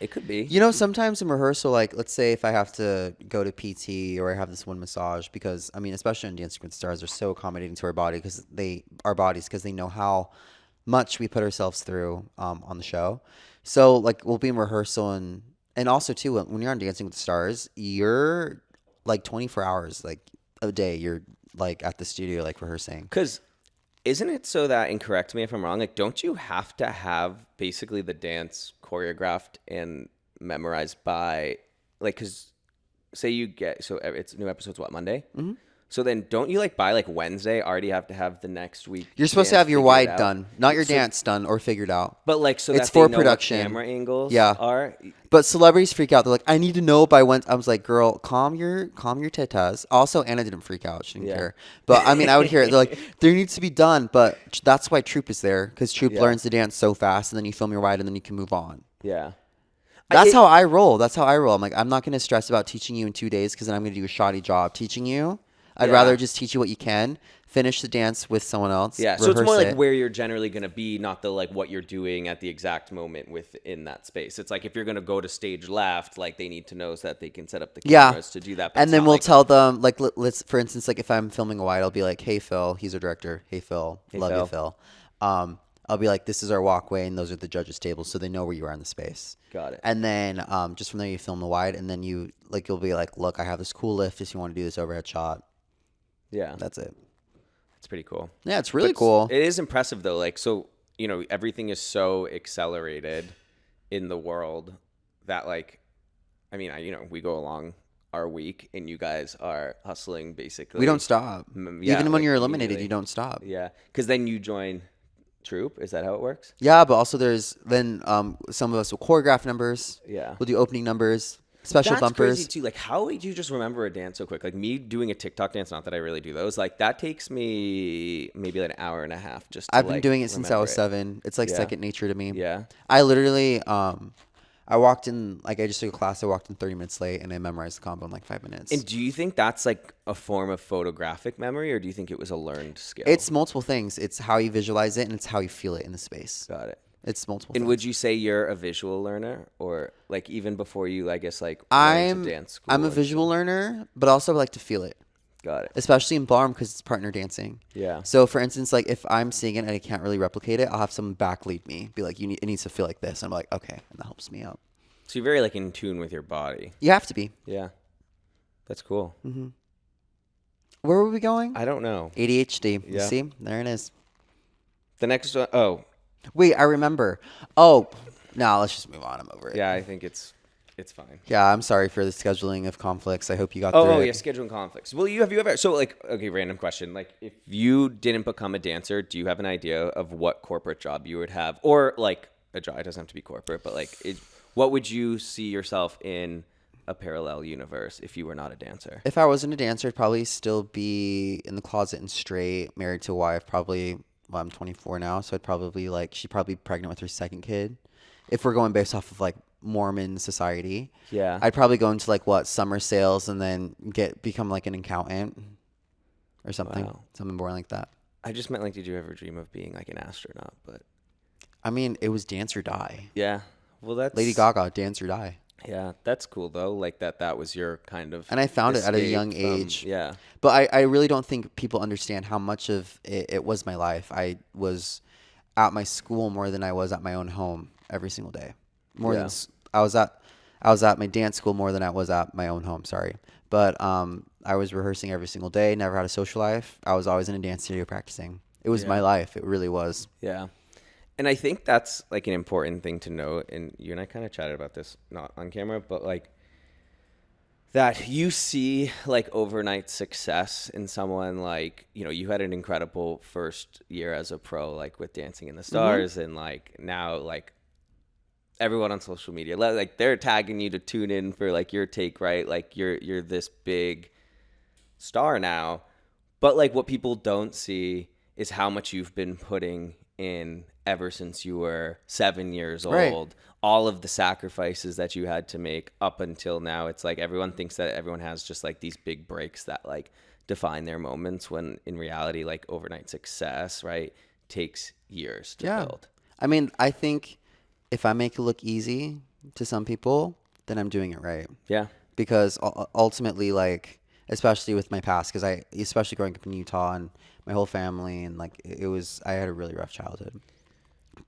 [SPEAKER 1] It could be.
[SPEAKER 2] You know, sometimes in rehearsal, like let's say if I have to go to PT or I have this one massage, because I mean, especially in Dancing with the Stars, they're so accommodating to our bodies because they know how much we put ourselves through on the show. So like we'll be in rehearsal and also too when you're on Dancing with the Stars, you're like 24 hours like a day. You're like at the studio like rehearsing.
[SPEAKER 1] Because isn't it so that, and correct me if I'm wrong, like don't you have to have basically the dance choreographed and memorized by, like, because say you get, so it's new episodes, what, Monday? Mm-hmm. So then don't you like by like Wednesday already have to have the next week?
[SPEAKER 2] You're supposed to have your wide done, not your dance done or figured out.
[SPEAKER 1] But like, so
[SPEAKER 2] it's
[SPEAKER 1] that
[SPEAKER 2] for
[SPEAKER 1] they know
[SPEAKER 2] production.
[SPEAKER 1] What camera angles
[SPEAKER 2] Yeah.
[SPEAKER 1] are.
[SPEAKER 2] But celebrities freak out. They're like, I need to know by when. I was like, girl, calm your tetas. Also, Anna didn't freak out. She didn't care. But I mean, I would hear it. They're like, there needs to be done. But that's why Troop is there, because Troop learns to dance so fast, and then you film your wide, and then you can move on.
[SPEAKER 1] Yeah.
[SPEAKER 2] That's how I roll. I'm like, I'm not going to stress about teaching you in 2 days because then I'm going to do a shoddy job teaching you. I'd rather just teach you what you can, finish the dance with someone else.
[SPEAKER 1] Yeah, so it's more like where you're generally going to be, not the like what you're doing at the exact moment within that space. It's like if you're going to go to stage left, like they need to know so that they can set up the cameras to do that. But
[SPEAKER 2] and then we'll tell them, like, let's, for instance, like if I'm filming a wide, I'll be like, hey, Phil, he's our director. Hey, Phil, love you, Phil. I'll be like, this is our walkway, and those are the judges' tables, so they know where you are in the space.
[SPEAKER 1] Got it.
[SPEAKER 2] And then just from there, you film the wide, and then you'll be like, look, I have this cool lift if you want to do this overhead shot.
[SPEAKER 1] Yeah.
[SPEAKER 2] That's it.
[SPEAKER 1] It's pretty cool.
[SPEAKER 2] Yeah, it's really cool.
[SPEAKER 1] It is impressive, though. Like, so, you know, everything is so accelerated in the world that, like, I mean, we go along our week, and you guys are hustling, basically.
[SPEAKER 2] We don't stop.
[SPEAKER 1] Yeah,
[SPEAKER 2] even when you're eliminated, you don't stop.
[SPEAKER 1] Yeah. Because then you join Troop. Is that how it works?
[SPEAKER 2] Yeah, but also there's then some of us will choreograph numbers.
[SPEAKER 1] Yeah.
[SPEAKER 2] We'll do opening numbers. Special bumpers.
[SPEAKER 1] That's crazy too. Like, how do you just remember a dance so quick? Like me doing a TikTok dance, not that I really do those. Like that takes me maybe like an hour and a half. I've
[SPEAKER 2] been doing it since I was 7. It's like second nature to me.
[SPEAKER 1] Yeah.
[SPEAKER 2] I literally, I walked in, like I just took a class. I walked in 30 minutes late, and I memorized the combo in like 5 minutes.
[SPEAKER 1] And do you think that's like a form of photographic memory, or do you think it was a learned skill?
[SPEAKER 2] It's multiple things. It's how you visualize it, and it's how you feel it in the space.
[SPEAKER 1] Got it.
[SPEAKER 2] It's multiple
[SPEAKER 1] And
[SPEAKER 2] things.
[SPEAKER 1] would you say you're a visual learner, or like even before you, I guess, like
[SPEAKER 2] I'm
[SPEAKER 1] to dance school?
[SPEAKER 2] I'm a visual learner, but also I like to feel it.
[SPEAKER 1] Got it.
[SPEAKER 2] Especially in ballroom because it's partner dancing.
[SPEAKER 1] Yeah.
[SPEAKER 2] So for instance, like if I'm seeing it and I can't really replicate it, I'll have someone back lead me, be like, it needs to feel like this. And I'm like, okay, and that helps me out.
[SPEAKER 1] So you're very like in tune with your body.
[SPEAKER 2] You have to be.
[SPEAKER 1] Yeah. That's cool.
[SPEAKER 2] Mm-hmm. Where were we going?
[SPEAKER 1] I don't know.
[SPEAKER 2] ADHD.
[SPEAKER 1] Yeah.
[SPEAKER 2] You see? There it is.
[SPEAKER 1] The next one, oh.
[SPEAKER 2] Wait, I remember. Oh, no, let's just move on. I'm over it.
[SPEAKER 1] Yeah, I think it's fine.
[SPEAKER 2] Yeah, I'm sorry for the scheduling of conflicts. I hope you got through it.
[SPEAKER 1] Oh, yeah, scheduling conflicts. Well, have you ever, so like, okay, random question. Like, if you didn't become a dancer, do you have an idea of what corporate job you would have? Or like a job, it doesn't have to be corporate, but like, what would you see yourself in a parallel universe if you were not a dancer?
[SPEAKER 2] If I wasn't a dancer, I'd probably still be in the closet and straight, married to a wife, probably. Well, I'm 24 now, so I'd probably she'd probably be pregnant with her second kid. If we're going based off of like Mormon society,
[SPEAKER 1] yeah,
[SPEAKER 2] I'd probably go into like summer sales and then become like an accountant or something, something boring like that.
[SPEAKER 1] I just meant like, did you ever dream of being like an astronaut? But
[SPEAKER 2] I mean, it was dance or die.
[SPEAKER 1] Yeah, well, that's
[SPEAKER 2] Lady Gaga, dance or die.
[SPEAKER 1] Yeah, that's cool though. Like that was your kind of.
[SPEAKER 2] And I found it at a young age.
[SPEAKER 1] Yeah.
[SPEAKER 2] But I really don't think people understand how much of it was my life. I was at my school more than I was at my own home every single day. More than I was at my dance school more than I was at my own home. Sorry, but I was rehearsing every single day. Never had a social life. I was always in a dance studio practicing. It was my life. It really was.
[SPEAKER 1] Yeah. And I think that's like an important thing to note. And you and I kind of chatted about this, not on camera, but like that you see like overnight success in someone like, you had an incredible first year as a pro, like with Dancing in the Stars. And like now, like everyone on social media, like they're tagging you to tune in for like your take, right? Like you're this big star now. But like what people don't see is how much you've been putting in ever since you were 7 years
[SPEAKER 2] Right.
[SPEAKER 1] old, all of the sacrifices that you had to make up until now. It's like everyone thinks that everyone has just like these big breaks that like define their moments, when in reality, like overnight success, right, takes years to
[SPEAKER 2] Yeah.
[SPEAKER 1] build.
[SPEAKER 2] I mean, I think if I make it look easy to some people, then I'm doing it right.
[SPEAKER 1] Yeah.
[SPEAKER 2] Because ultimately, like, especially with my past, because especially growing up in Utah and my whole family, and like, I had a really rough childhood.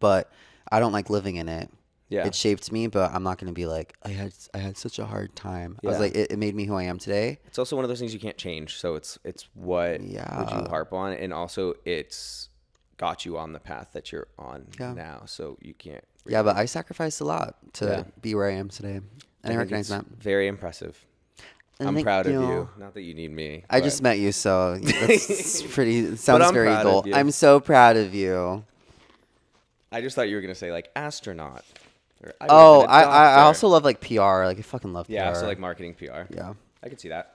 [SPEAKER 2] But I don't like living in it.
[SPEAKER 1] Yeah.
[SPEAKER 2] It shaped me, but I'm not going to be like, I had such a hard time. I was
[SPEAKER 1] Yeah.
[SPEAKER 2] like, it made me who I am today.
[SPEAKER 1] It's also one of those things you can't change. So it's what would you
[SPEAKER 2] Yeah.
[SPEAKER 1] harp on? And also it's got you on the path that you're on
[SPEAKER 2] Yeah.
[SPEAKER 1] now. So you can't.
[SPEAKER 2] Yeah, but I sacrificed a lot to be where I am today. And I
[SPEAKER 1] think
[SPEAKER 2] recognize
[SPEAKER 1] it's
[SPEAKER 2] that.
[SPEAKER 1] very impressive.
[SPEAKER 2] And
[SPEAKER 1] I'm
[SPEAKER 2] thank
[SPEAKER 1] proud of
[SPEAKER 2] you.
[SPEAKER 1] you. Not that you need me.
[SPEAKER 2] I
[SPEAKER 1] but-
[SPEAKER 2] just met you, so that's pretty. It
[SPEAKER 1] But
[SPEAKER 2] sounds
[SPEAKER 1] I'm
[SPEAKER 2] very
[SPEAKER 1] proud of
[SPEAKER 2] dull.
[SPEAKER 1] you.
[SPEAKER 2] I'm so proud of you.
[SPEAKER 1] I just thought you were gonna say like astronaut. Or, I
[SPEAKER 2] Oh,
[SPEAKER 1] would've been a
[SPEAKER 2] I
[SPEAKER 1] doctor.
[SPEAKER 2] also love like PR. Like I fucking love PR.
[SPEAKER 1] Yeah, so like marketing PR.
[SPEAKER 2] Yeah.
[SPEAKER 1] I could see that.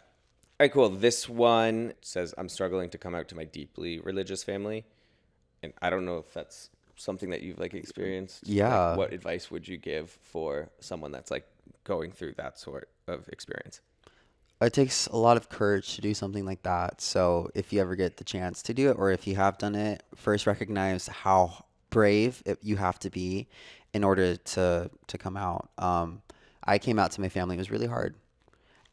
[SPEAKER 1] All right, cool. This one says, I'm struggling to come out to my deeply religious family. And I don't know if that's something that you've like experienced.
[SPEAKER 2] Yeah.
[SPEAKER 1] Like, what advice would you give for someone that's like going through that sort of experience?
[SPEAKER 2] It takes a lot of courage to do something like that. So if you ever get the chance to do it, or if you have done it, first recognize how brave you have to be in order to come out. I came out to my family. It was really hard.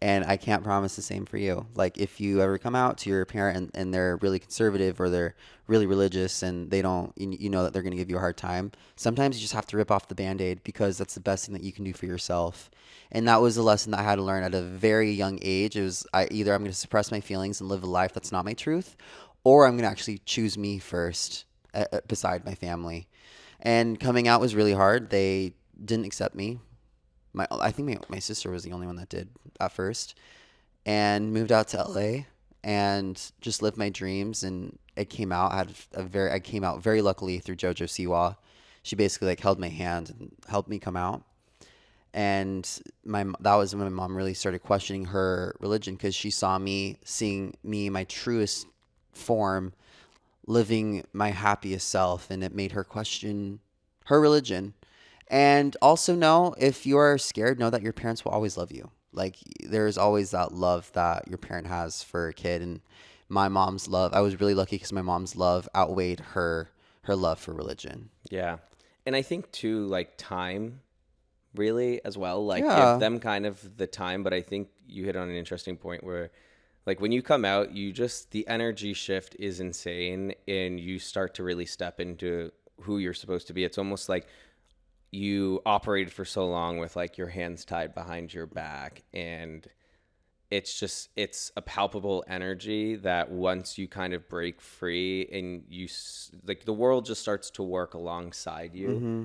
[SPEAKER 2] And I can't promise the same for you. Like if you ever come out to your parent and they're really conservative or they're really religious and they don't, you know that they're going to give you a hard time. Sometimes you just have to rip off the Band-Aid because that's the best thing that you can do for yourself. And that was a lesson that I had to learn at a very young age. It was either I'm going to suppress my feelings and live a life that's not my truth, or I'm going to actually choose me first beside my family. And coming out was really hard. They didn't accept me. I think my sister was the only one that did at first, and moved out to LA and just lived my dreams. And it came out. I came out very luckily through JoJo Siwa. She basically like held my hand and helped me come out. And that was when my mom really started questioning her religion, because she saw me seeing me my truest form, living my happiest self, and it made her question her religion. And also know, if you are scared, know that your parents will always love you. Like there's always that love that your parent has for a kid. And my mom's love, I was really lucky because my mom's love outweighed her love for religion.
[SPEAKER 1] Yeah. And I think too, like time really as well, like
[SPEAKER 2] Yeah.
[SPEAKER 1] give them kind of the time. But I think you hit on an interesting point where like when you come out, the energy shift is insane and you start to really step into who you're supposed to be. It's almost like you operated for so long with like your hands tied behind your back, and it's a palpable energy that once you kind of break free and like the world just starts to work alongside you.
[SPEAKER 2] Mm-hmm.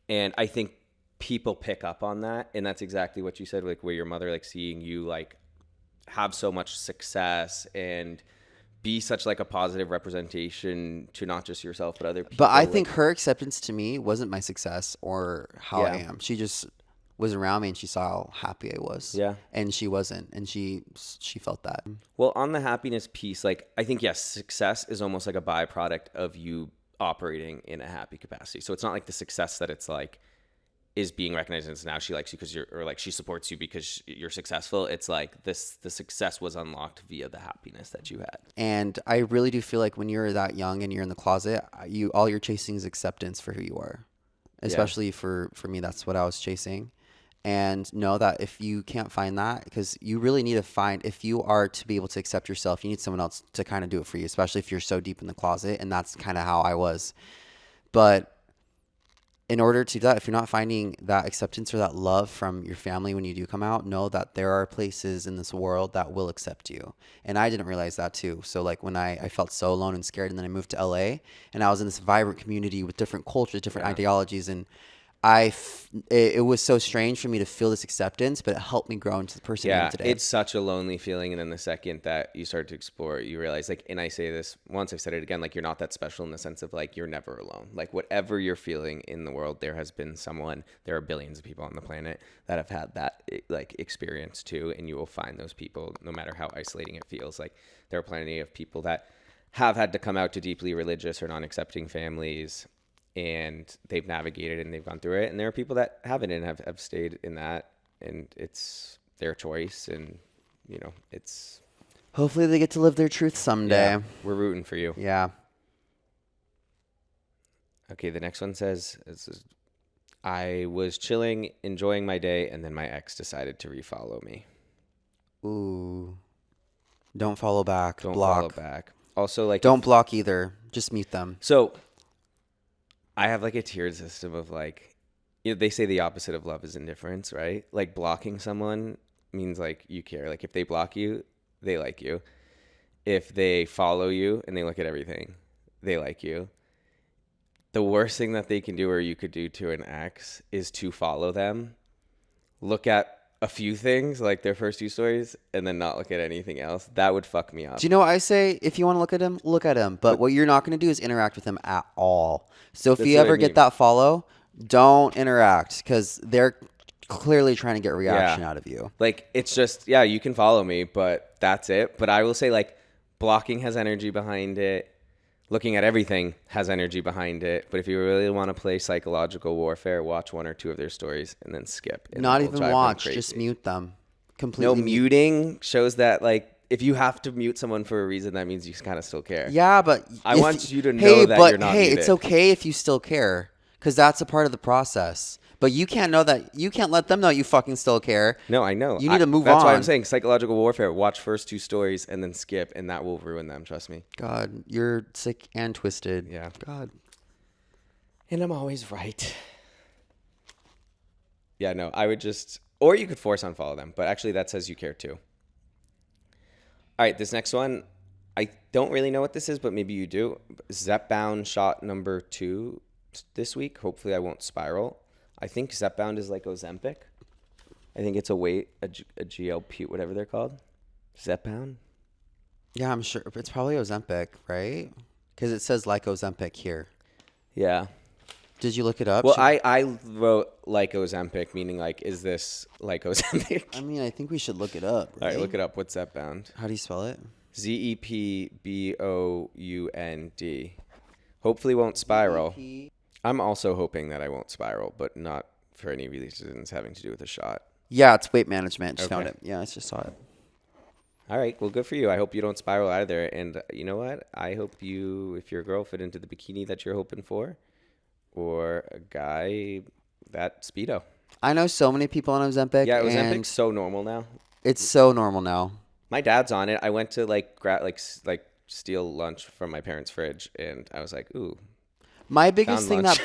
[SPEAKER 1] And I think people pick up on that, and that's exactly what you said, like where your mother, like seeing you like have so much success and be such like a positive representation to not just yourself but other people.
[SPEAKER 2] But I think her acceptance to me wasn't my success or how I
[SPEAKER 1] Yeah.
[SPEAKER 2] am. She just was around me and she saw how happy I was.
[SPEAKER 1] Yeah.
[SPEAKER 2] And she wasn't, and she felt that.
[SPEAKER 1] Well, on the happiness piece, like I think yes, success is almost like a byproduct of you operating in a happy capacity. So it's not like the success that it's like is being recognized as now she likes you because or like she supports you because you're successful. It's like the success was unlocked via the happiness that you had.
[SPEAKER 2] And I really do feel like when you're that young and you're in the closet, all you're chasing is acceptance for who you are. Especially for me, that's what I was chasing. And know that if you can't find that, because you really need to find, if you are to be able to accept yourself, you need someone else to kind of do it for you, especially if you're so deep in the closet. And that's kind of how I was. But in order to do that, if you're not finding that acceptance or that love from your family when you do come out, know that there are places in this world that will accept you. And I didn't realize that too. So like when I felt so alone and scared, and then I moved to LA and I was in this vibrant community with different cultures, different ideologies, and it was so strange for me to feel this acceptance, but it helped me grow into the person I am today.
[SPEAKER 1] It's such a lonely feeling. And then the second that you start to explore it, you realize like, and I say this once, I've said it again, like you're not that special in the sense of like, you're never alone. Like whatever you're feeling in the world, there has been there are billions of people on the planet that have had that like experience too. And you will find those people, no matter how isolating it feels. Like there are plenty of people that have had to come out to deeply religious or non-accepting families and they've navigated and they've gone through it. And there are people that haven't and have stayed in that, and it's their choice. And, you know, it's,
[SPEAKER 2] Hopefully they get to live their truth someday.
[SPEAKER 1] yeah, we're rooting for you.
[SPEAKER 2] Yeah.
[SPEAKER 1] Okay, the next one says, I was chilling, enjoying my day, and then my ex decided to refollow me.
[SPEAKER 2] Ooh. Don't follow back.
[SPEAKER 1] Don't
[SPEAKER 2] block.
[SPEAKER 1] follow back. Also, like,
[SPEAKER 2] Don't block either. Just mute them.
[SPEAKER 1] so I have like a tiered system of like, you know, they say the opposite of love is indifference, right? Like blocking someone means like you care. Like if they block you, they like you. If they follow you and they look at everything, they like you. The worst thing that they can do or you could do to an ex is to follow them, look at a few things like their first 2 stories, and then not look at anything else. That would fuck me up.
[SPEAKER 2] Do you know what I say? If you want to look at him, look at him. But what you're not going to do is interact with him at all. So if
[SPEAKER 1] That's
[SPEAKER 2] you
[SPEAKER 1] what I
[SPEAKER 2] ever
[SPEAKER 1] mean.
[SPEAKER 2] get that follow, don't interact because they're clearly trying to get a reaction out of you.
[SPEAKER 1] Like, it's just, yeah, you can follow me, but that's it. But I will say, like, blocking has energy behind it. Looking at everything has energy behind it. But if you really want to play psychological warfare, watch 1 or 2 of their stories and then skip. And
[SPEAKER 2] Not
[SPEAKER 1] it'll
[SPEAKER 2] even
[SPEAKER 1] drive them
[SPEAKER 2] watch,
[SPEAKER 1] crazy.
[SPEAKER 2] just mute them. Completely
[SPEAKER 1] No,
[SPEAKER 2] mute.
[SPEAKER 1] muting shows that, like, if you have to mute someone for a reason, that means you kind of still care.
[SPEAKER 2] Yeah, but
[SPEAKER 1] I want you to know
[SPEAKER 2] hey,
[SPEAKER 1] that
[SPEAKER 2] but
[SPEAKER 1] you're not
[SPEAKER 2] hey,
[SPEAKER 1] muted.
[SPEAKER 2] it's okay if you still care because that's a part of the process. But you can't know that. You can't let them know you fucking still care.
[SPEAKER 1] No, I know.
[SPEAKER 2] You need to move
[SPEAKER 1] That's why I'm
[SPEAKER 2] on.
[SPEAKER 1] saying psychological warfare. Watch first 2 stories and then skip, and that will ruin them. Trust me.
[SPEAKER 2] God, you're sick and twisted.
[SPEAKER 1] Yeah.
[SPEAKER 2] God.
[SPEAKER 1] And I'm always right. Yeah, no, I would just, or you could force unfollow them, but actually that says you care too. All right, this next one, I don't really know what this is, but maybe you do. Zepbound shot number 2 this week. Hopefully I won't spiral. I think Zepbound is like Ozempic. I think it's a GLP, whatever they're called. Zepbound?
[SPEAKER 2] Yeah, I'm sure. It's probably Ozempic, right? Because it says like Ozempic here.
[SPEAKER 1] Yeah.
[SPEAKER 2] Did you look it up?
[SPEAKER 1] Well, I wrote like Ozempic, meaning like, is this like Ozempic?
[SPEAKER 2] I mean, I think we should look it up.
[SPEAKER 1] All
[SPEAKER 2] Right?
[SPEAKER 1] right, look it up. What's Zepbound?
[SPEAKER 2] How do you spell it?
[SPEAKER 1] Zepbound. Hopefully won't spiral. I'm also hoping that I won't spiral, but not for any reasons having to do with a shot.
[SPEAKER 2] Yeah, it's weight management. Just found
[SPEAKER 1] Okay.
[SPEAKER 2] it. Yeah, I just saw it.
[SPEAKER 1] All right, well, good for you. I hope you don't spiral either. And you know what? I hope you, if your girl fit into the bikini that you're hoping for, or a guy, that Speedo.
[SPEAKER 2] I know so many people on Ozempic.
[SPEAKER 1] Yeah,
[SPEAKER 2] and
[SPEAKER 1] Ozempic's so normal now.
[SPEAKER 2] it's so normal now.
[SPEAKER 1] My dad's on it. I went to like steal lunch from my parents' fridge, and I was like, ooh.
[SPEAKER 2] My biggest
[SPEAKER 1] Found
[SPEAKER 2] thing
[SPEAKER 1] lunch.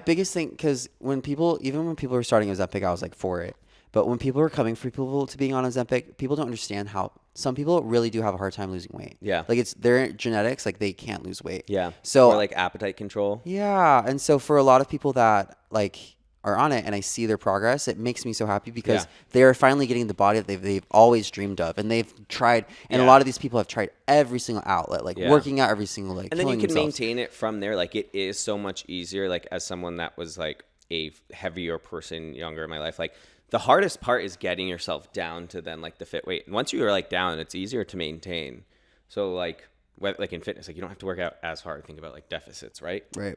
[SPEAKER 2] because when people were starting Ozempic, I was like for it. But when people are coming for people to being on Ozempic, people don't understand how some people really do have a hard time losing weight.
[SPEAKER 1] Yeah.
[SPEAKER 2] Like it's their genetics, like they can't lose weight.
[SPEAKER 1] Yeah.
[SPEAKER 2] So
[SPEAKER 1] or like appetite control.
[SPEAKER 2] yeah, and so for a lot of people that like are on it and I see their progress, it makes me so happy because
[SPEAKER 1] Yeah.
[SPEAKER 2] they are finally getting the body that they've always dreamed of, and they've tried. And a
[SPEAKER 1] Yeah.
[SPEAKER 2] lot of these people have tried every single outlet, like
[SPEAKER 1] Yeah.
[SPEAKER 2] working out every single like.
[SPEAKER 1] And then you
[SPEAKER 2] killing
[SPEAKER 1] can
[SPEAKER 2] themselves.
[SPEAKER 1] maintain it from there. Like it is so much easier. Like as someone that was like a heavier person younger in my life, like the hardest part is getting yourself down to then like the fit weight. And once you are like down, it's easier to maintain. So like in fitness, like you don't have to work out as hard. Think about like deficits, right?
[SPEAKER 2] Right.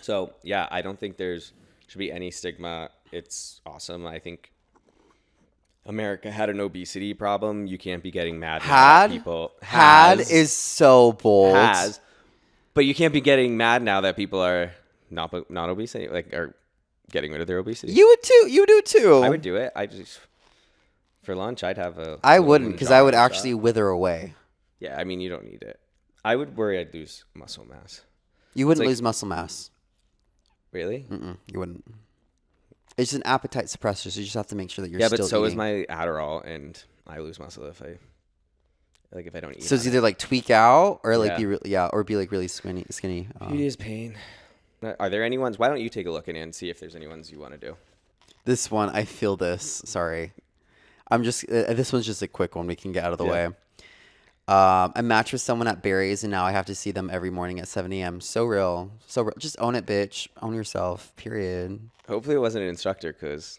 [SPEAKER 1] So yeah, I don't think should be any stigma. It's awesome. I think America had an obesity problem. You can't be getting mad now that people
[SPEAKER 2] Had
[SPEAKER 1] has-
[SPEAKER 2] is so bold.
[SPEAKER 1] has, but you can't be getting mad now that people are not obese, like are getting rid of their obesity.
[SPEAKER 2] You would too. You do too.
[SPEAKER 1] I would do it. I just for lunch I'd have a.
[SPEAKER 2] I
[SPEAKER 1] little
[SPEAKER 2] wouldn't because I would
[SPEAKER 1] Mounjaro
[SPEAKER 2] actually
[SPEAKER 1] shot.
[SPEAKER 2] wither away.
[SPEAKER 1] Yeah, I mean you don't need it. I would worry I'd lose muscle mass.
[SPEAKER 2] You wouldn't
[SPEAKER 1] like-
[SPEAKER 2] lose muscle mass.
[SPEAKER 1] Really?
[SPEAKER 2] You wouldn't. It's an appetite suppressor, so you just have to make sure that you're
[SPEAKER 1] Yeah,
[SPEAKER 2] still
[SPEAKER 1] but so is
[SPEAKER 2] eating.
[SPEAKER 1] my Adderall, and I lose muscle if I don't eat.
[SPEAKER 2] So it's
[SPEAKER 1] on
[SPEAKER 2] either like tweak out or like
[SPEAKER 1] Yeah.
[SPEAKER 2] be or be like really skinny.
[SPEAKER 1] Beauty is pain. Are there any ones? Why don't you take a look in and see if there's any ones you want to do?
[SPEAKER 2] This one, I feel this. Sorry, I'm just. This one's just a quick one. We can get out of the
[SPEAKER 1] Yeah.
[SPEAKER 2] way. I matched with someone at Barry's, and now I have to see them every morning at 7 a.m. So real. So real. Just own it, bitch. Own yourself. Period.
[SPEAKER 1] Hopefully it wasn't an instructor, because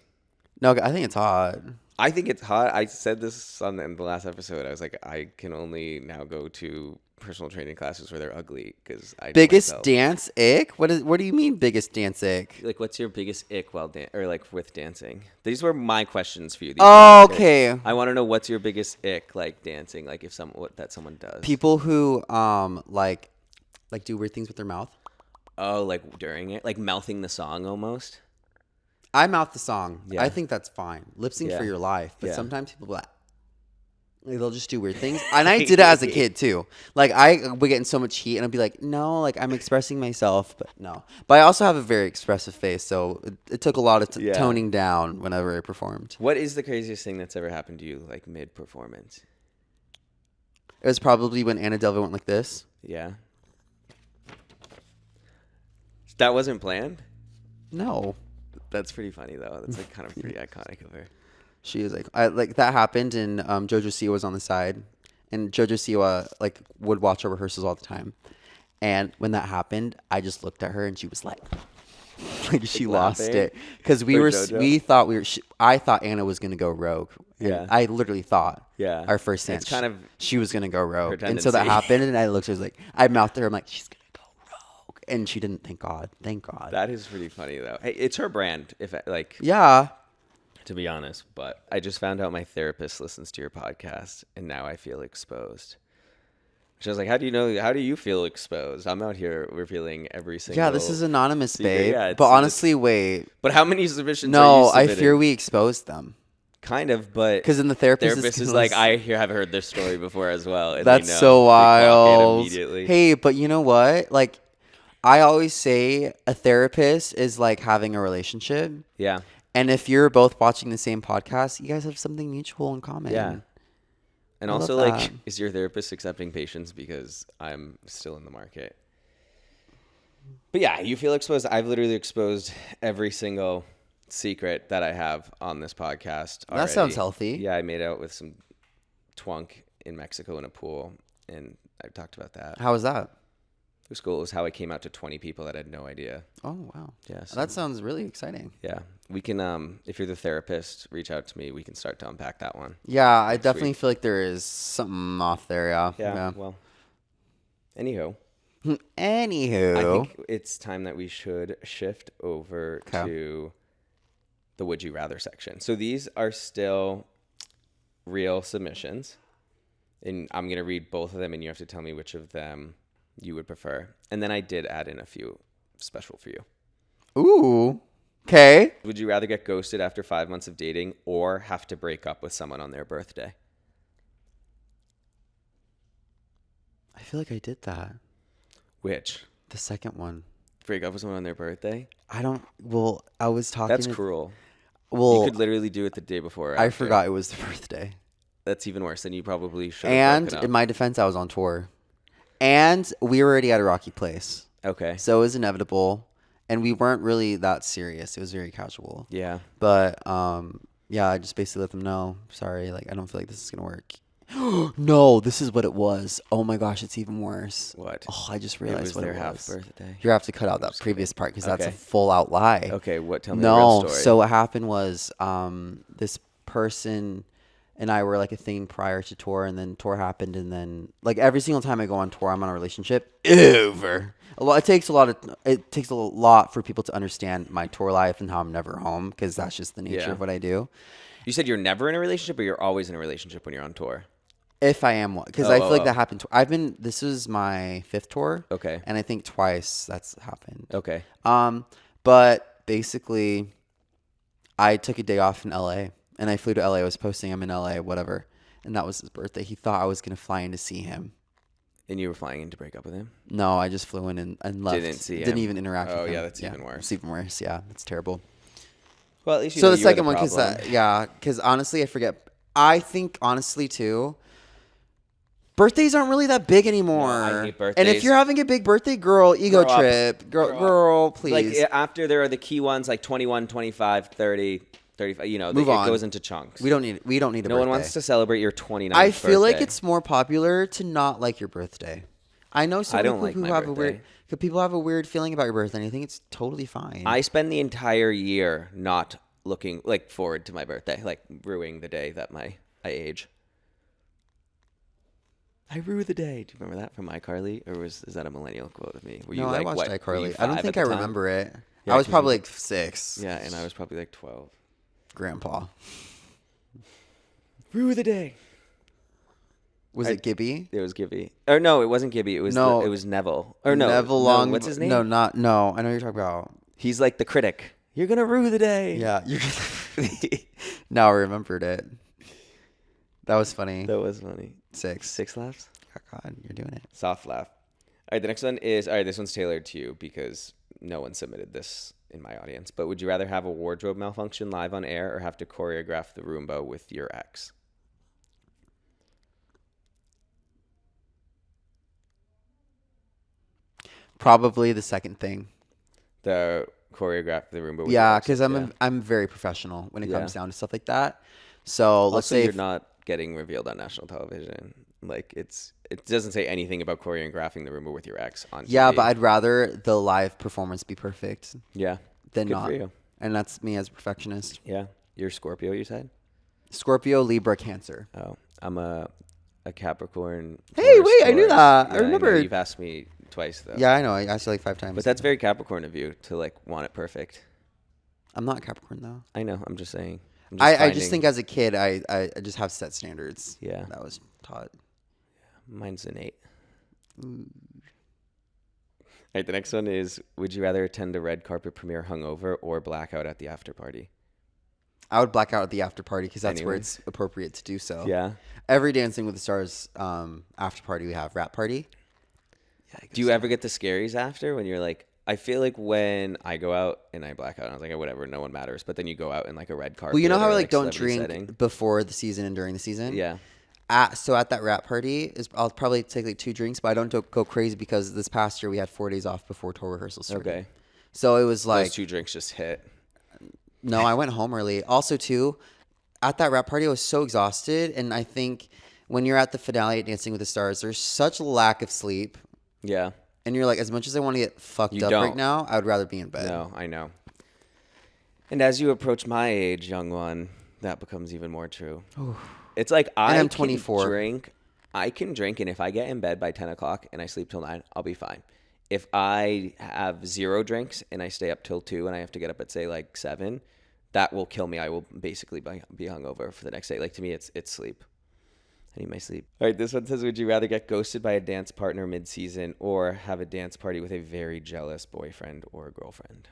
[SPEAKER 2] No, I think it's hot.
[SPEAKER 1] I think it's hot. I said this in the last episode. I was like, I can only now go to personal training classes where they're ugly because I know
[SPEAKER 2] Biggest
[SPEAKER 1] myself.
[SPEAKER 2] dance ick? What do you mean biggest dance ick?
[SPEAKER 1] Like, what's your biggest ick while or like with dancing? These were my questions for you. These
[SPEAKER 2] Oh,
[SPEAKER 1] were my tips.
[SPEAKER 2] okay.
[SPEAKER 1] I want to know what's your biggest ick like dancing, like if someone does.
[SPEAKER 2] People who like do weird things with their mouth.
[SPEAKER 1] Oh, like during it, like mouthing the song almost.
[SPEAKER 2] I mouth the song.
[SPEAKER 1] Yeah.
[SPEAKER 2] I think that's fine. Lip sync for
[SPEAKER 1] Yeah.
[SPEAKER 2] your life. But
[SPEAKER 1] Yeah.
[SPEAKER 2] sometimes people like they'll just do weird things. And I did it as a kid too. Like I would get in so much heat and I'd be like, no, like I'm expressing myself, but no. But I also have a very expressive face, so it took a lot of
[SPEAKER 1] Yeah.
[SPEAKER 2] toning down whenever I performed.
[SPEAKER 1] What is the craziest thing that's ever happened to you, like mid performance?
[SPEAKER 2] It was probably when Anna Delvey went like this.
[SPEAKER 1] Yeah. That wasn't planned?
[SPEAKER 2] No.
[SPEAKER 1] That's pretty funny though. That's like kind of pretty iconic of her.
[SPEAKER 2] She was like that happened, and JoJo Siwa was on the side, and JoJo Siwa like would watch our rehearsals all the time, and when that happened, I just looked at her and she was like she lost
[SPEAKER 1] laughing
[SPEAKER 2] it because
[SPEAKER 1] JoJo?
[SPEAKER 2] I thought Anna was gonna go rogue. And
[SPEAKER 1] Yeah.
[SPEAKER 2] I literally thought our first
[SPEAKER 1] It's
[SPEAKER 2] dance
[SPEAKER 1] kind of
[SPEAKER 2] she was gonna go rogue,
[SPEAKER 1] her
[SPEAKER 2] and so that
[SPEAKER 1] tendency.
[SPEAKER 2] happened, and I looked, I was like, I mouthed to her, I'm like, she's gonna go rogue, and she didn't. Thank God.
[SPEAKER 1] that is pretty funny though. Hey, it's her brand. If like
[SPEAKER 2] Yeah.
[SPEAKER 1] to be honest, but I just found out my therapist listens to your podcast and now I feel exposed. She was like, how do you feel exposed? I'm out here revealing every single
[SPEAKER 2] Yeah, this is anonymous,
[SPEAKER 1] secret.
[SPEAKER 2] babe.
[SPEAKER 1] Yeah,
[SPEAKER 2] but honestly, wait.
[SPEAKER 1] But how many submissions are
[SPEAKER 2] No,
[SPEAKER 1] you
[SPEAKER 2] I
[SPEAKER 1] submitting?
[SPEAKER 2] fear we exposed them.
[SPEAKER 1] Kind of, but
[SPEAKER 2] Because then the therapist
[SPEAKER 1] is like, have heard this story before as well. And
[SPEAKER 2] that's
[SPEAKER 1] they know.
[SPEAKER 2] so
[SPEAKER 1] They clock it
[SPEAKER 2] wild.
[SPEAKER 1] immediately.
[SPEAKER 2] Hey, but you know what? Like, I always say a therapist is like having a relationship.
[SPEAKER 1] Yeah.
[SPEAKER 2] And if you're both watching the same podcast, you guys have something mutual in common.
[SPEAKER 1] Yeah. And
[SPEAKER 2] I
[SPEAKER 1] also,
[SPEAKER 2] love
[SPEAKER 1] like,
[SPEAKER 2] that.
[SPEAKER 1] is your therapist accepting patients? Because I'm still in the market. But yeah, you feel exposed. I've literally exposed every single secret that I have on this podcast already.
[SPEAKER 2] That sounds healthy.
[SPEAKER 1] Yeah, I made out with some twunk in Mexico in a pool, and I talked about that.
[SPEAKER 2] How was that?
[SPEAKER 1] It was cool. It was how I came out to 20 people that had no idea.
[SPEAKER 2] Oh, wow.
[SPEAKER 1] Yeah, so-
[SPEAKER 2] That sounds really exciting.
[SPEAKER 1] Yeah. We can, if you're the therapist, reach out to me. We can start to unpack that one.
[SPEAKER 2] Yeah, I definitely
[SPEAKER 1] week.
[SPEAKER 2] feel like there is something off there. Yeah.
[SPEAKER 1] Yeah. Well, anywho.
[SPEAKER 2] Anywho.
[SPEAKER 1] I think it's time that we should shift over
[SPEAKER 2] Okay.
[SPEAKER 1] to the Would You Rather section. So these are still real submissions. And I'm going to read both of them, and you have to tell me which of them you would prefer. And then I did add in a few special for you.
[SPEAKER 2] Ooh. Okay.
[SPEAKER 1] Would you rather get ghosted after 5 months of dating or have to break up with someone on their birthday?
[SPEAKER 2] I feel like I did that.
[SPEAKER 1] Which?
[SPEAKER 2] The second one.
[SPEAKER 1] Break up with someone on their birthday?
[SPEAKER 2] I was talking.
[SPEAKER 1] That's cruel.
[SPEAKER 2] Well,
[SPEAKER 1] You could literally do it the day before. Or
[SPEAKER 2] I
[SPEAKER 1] after.
[SPEAKER 2] forgot it was the birthday.
[SPEAKER 1] That's even worse. Then you probably should have
[SPEAKER 2] And
[SPEAKER 1] broken up.
[SPEAKER 2] in my defense, I was on tour. And we were already at a rocky place.
[SPEAKER 1] Okay.
[SPEAKER 2] So it was inevitable. And we weren't really that serious. It was very casual.
[SPEAKER 1] Yeah.
[SPEAKER 2] But yeah, I just basically let them know. Sorry, like I don't feel like this is gonna work. No, this is what it was. Oh my gosh, it's even worse.
[SPEAKER 1] What?
[SPEAKER 2] Oh, I just
[SPEAKER 1] It
[SPEAKER 2] realized
[SPEAKER 1] was
[SPEAKER 2] what
[SPEAKER 1] their
[SPEAKER 2] it
[SPEAKER 1] half
[SPEAKER 2] was.
[SPEAKER 1] birthday.
[SPEAKER 2] You have to cut out that previous part because that's a
[SPEAKER 1] Okay.
[SPEAKER 2] full out lie.
[SPEAKER 1] Okay. What? Tell me the real
[SPEAKER 2] No,
[SPEAKER 1] story.
[SPEAKER 2] so what happened was this person and I were like a thing prior to tour, and then tour happened, and then like every single time I go on tour, I'm on a relationship. Over. It takes a lot for people to understand my tour life and how I'm never home because that's just the nature
[SPEAKER 1] Yeah.
[SPEAKER 2] of what I do.
[SPEAKER 1] You said you're never in a relationship, or you're always in a relationship when you're on tour.
[SPEAKER 2] If I am one, because I feel like that happened. This is my 5th tour.
[SPEAKER 1] Okay.
[SPEAKER 2] And I think twice that's happened.
[SPEAKER 1] Okay.
[SPEAKER 2] But basically, I took a day off in LA, and I flew to LA. I was posting I'm in LA, whatever, and that was his birthday. He thought I was gonna fly in to see him.
[SPEAKER 1] And you were flying in to break up with him?
[SPEAKER 2] No, I just flew in and left.
[SPEAKER 1] Didn't see
[SPEAKER 2] Didn't
[SPEAKER 1] him.
[SPEAKER 2] even interact with him.
[SPEAKER 1] Oh, yeah, that's even worse.
[SPEAKER 2] It's even worse. Yeah, it's terrible.
[SPEAKER 1] Well, at least you
[SPEAKER 2] So
[SPEAKER 1] know
[SPEAKER 2] the
[SPEAKER 1] you were
[SPEAKER 2] second one,
[SPEAKER 1] problem.
[SPEAKER 2] because honestly, I forget. I think honestly too, birthdays aren't really that big anymore.
[SPEAKER 1] I hate
[SPEAKER 2] And if
[SPEAKER 1] birthdays.
[SPEAKER 2] you're having a big birthday, girl, ego
[SPEAKER 1] Grow up.
[SPEAKER 2] trip,
[SPEAKER 1] Grow up.
[SPEAKER 2] girl, please.
[SPEAKER 1] Like after there are the key ones like 21, 25, 30, 35. You know,
[SPEAKER 2] Move on.
[SPEAKER 1] It goes into chunks.
[SPEAKER 2] we don't need a
[SPEAKER 1] No
[SPEAKER 2] birthday.
[SPEAKER 1] one wants to celebrate your 29th
[SPEAKER 2] I feel like
[SPEAKER 1] birthday.
[SPEAKER 2] it's more popular to not like your birthday. I know some
[SPEAKER 1] I don't
[SPEAKER 2] people
[SPEAKER 1] like
[SPEAKER 2] who
[SPEAKER 1] my
[SPEAKER 2] have
[SPEAKER 1] birthday.
[SPEAKER 2] a weird. People have a weird feeling about your birthday, and I think it's totally fine.
[SPEAKER 1] I spend the entire year not looking like forward to my birthday, like ruining the day that I age. I rue the day. Do you remember that from iCarly? Or is that a millennial quote of me? Were you
[SPEAKER 2] No, I
[SPEAKER 1] like,
[SPEAKER 2] watched
[SPEAKER 1] what? Were you
[SPEAKER 2] iCarly. I don't
[SPEAKER 1] 5
[SPEAKER 2] think
[SPEAKER 1] at
[SPEAKER 2] I
[SPEAKER 1] the time?
[SPEAKER 2] remember it.
[SPEAKER 1] Yeah,
[SPEAKER 2] I was
[SPEAKER 1] 'cause
[SPEAKER 2] probably like 6.
[SPEAKER 1] Yeah, and I was probably like 12.
[SPEAKER 2] Grandpa.
[SPEAKER 1] Rue the day.
[SPEAKER 2] Was it Gibby?
[SPEAKER 1] It was Gibby. Or no, it wasn't Gibby. It was
[SPEAKER 2] No.
[SPEAKER 1] it was Neville. Or no,
[SPEAKER 2] Neville
[SPEAKER 1] no,
[SPEAKER 2] Long.
[SPEAKER 1] what's his name?
[SPEAKER 2] No, not no. I know what you're talking about.
[SPEAKER 1] He's like the critic. You're gonna rue the day.
[SPEAKER 2] Yeah, you're. Now I remembered it. That was funny.
[SPEAKER 1] That was funny.
[SPEAKER 2] 6.
[SPEAKER 1] 6 laughs.
[SPEAKER 2] Oh, God, you're doing it.
[SPEAKER 1] Soft laugh. All right, the next one is, all right, this one's tailored to you because no one submitted this in my audience. But would you rather have a wardrobe malfunction live on air or have to choreograph the Roomba with your ex?
[SPEAKER 2] Probably the second thing.
[SPEAKER 1] The choreograph the Roomba with your
[SPEAKER 2] Yeah,
[SPEAKER 1] ex?
[SPEAKER 2] because I'm very professional when it comes
[SPEAKER 1] Yeah.
[SPEAKER 2] down to stuff like that. So let's
[SPEAKER 1] Also,
[SPEAKER 2] say
[SPEAKER 1] you're not getting revealed on national television. Like it doesn't say anything about choreographing the Roomba with your ex on TV.
[SPEAKER 2] yeah, but I'd rather the live performance be perfect
[SPEAKER 1] Yeah.
[SPEAKER 2] than
[SPEAKER 1] Good
[SPEAKER 2] not.
[SPEAKER 1] for you.
[SPEAKER 2] And that's me as a perfectionist.
[SPEAKER 1] Yeah. You're Scorpio, you said?
[SPEAKER 2] Scorpio, Libra, Cancer.
[SPEAKER 1] Oh, I'm a Capricorn.
[SPEAKER 2] Hey,
[SPEAKER 1] Taurus,
[SPEAKER 2] wait, I knew
[SPEAKER 1] Taurus.
[SPEAKER 2] that. I
[SPEAKER 1] Yeah, know.
[SPEAKER 2] remembered.
[SPEAKER 1] You've asked me twice though.
[SPEAKER 2] Yeah, I know. I asked you like 5 times.
[SPEAKER 1] But that's very Capricorn of you to like want it perfect.
[SPEAKER 2] I'm not Capricorn though.
[SPEAKER 1] I know. I'm just saying.
[SPEAKER 2] I just think as a kid, I just have set standards.
[SPEAKER 1] Yeah.
[SPEAKER 2] That was taught.
[SPEAKER 1] Mine's an 8. All right. The next one is: would you rather attend a red carpet premiere hungover or blackout at the after party?
[SPEAKER 2] I would black out at the after party because that's where
[SPEAKER 1] Anyways.
[SPEAKER 2] it's appropriate to do so.
[SPEAKER 1] Yeah.
[SPEAKER 2] Every Dancing with the Stars after party we have rap party. Yeah.
[SPEAKER 1] Do you ever get the scaries after when you're like? I feel like when I go out and I black out, and I was like, whatever, no one matters. But then you go out in like a red carpet.
[SPEAKER 2] Well, you know how
[SPEAKER 1] or,
[SPEAKER 2] I like don't
[SPEAKER 1] celebrity
[SPEAKER 2] drink
[SPEAKER 1] setting.
[SPEAKER 2] before the season and during the season.
[SPEAKER 1] Yeah.
[SPEAKER 2] So at that rap party, I'll probably take like 2 drinks, but I don't go crazy because this past year we had 4 days off before tour rehearsal started.
[SPEAKER 1] Okay.
[SPEAKER 2] So it was like
[SPEAKER 1] Those 2 drinks just hit.
[SPEAKER 2] no, I went home early. Also, too, at that rap party, I was so exhausted, and I think when you're at the finale at Dancing with the Stars, there's such a lack of sleep,
[SPEAKER 1] Yeah.
[SPEAKER 2] and you're like, as much as I want to get fucked
[SPEAKER 1] You
[SPEAKER 2] up
[SPEAKER 1] don't.
[SPEAKER 2] right now, I would rather be in bed.
[SPEAKER 1] No, I know. And as you approach my age, young one, that becomes even more true. It's like
[SPEAKER 2] I'm
[SPEAKER 1] can
[SPEAKER 2] 24.
[SPEAKER 1] drink. I can drink, and if I get in bed by 10 o'clock and I sleep till 9, I'll be fine. If I have 0 drinks and I stay up till 2 and I have to get up at, say, like 7, that will kill me. I will basically be hungover for the next day. Like, to me, it's sleep. I need my sleep. All right, this one says, would you rather get ghosted by a dance partner mid-season or have a dance party with a very jealous boyfriend or girlfriend?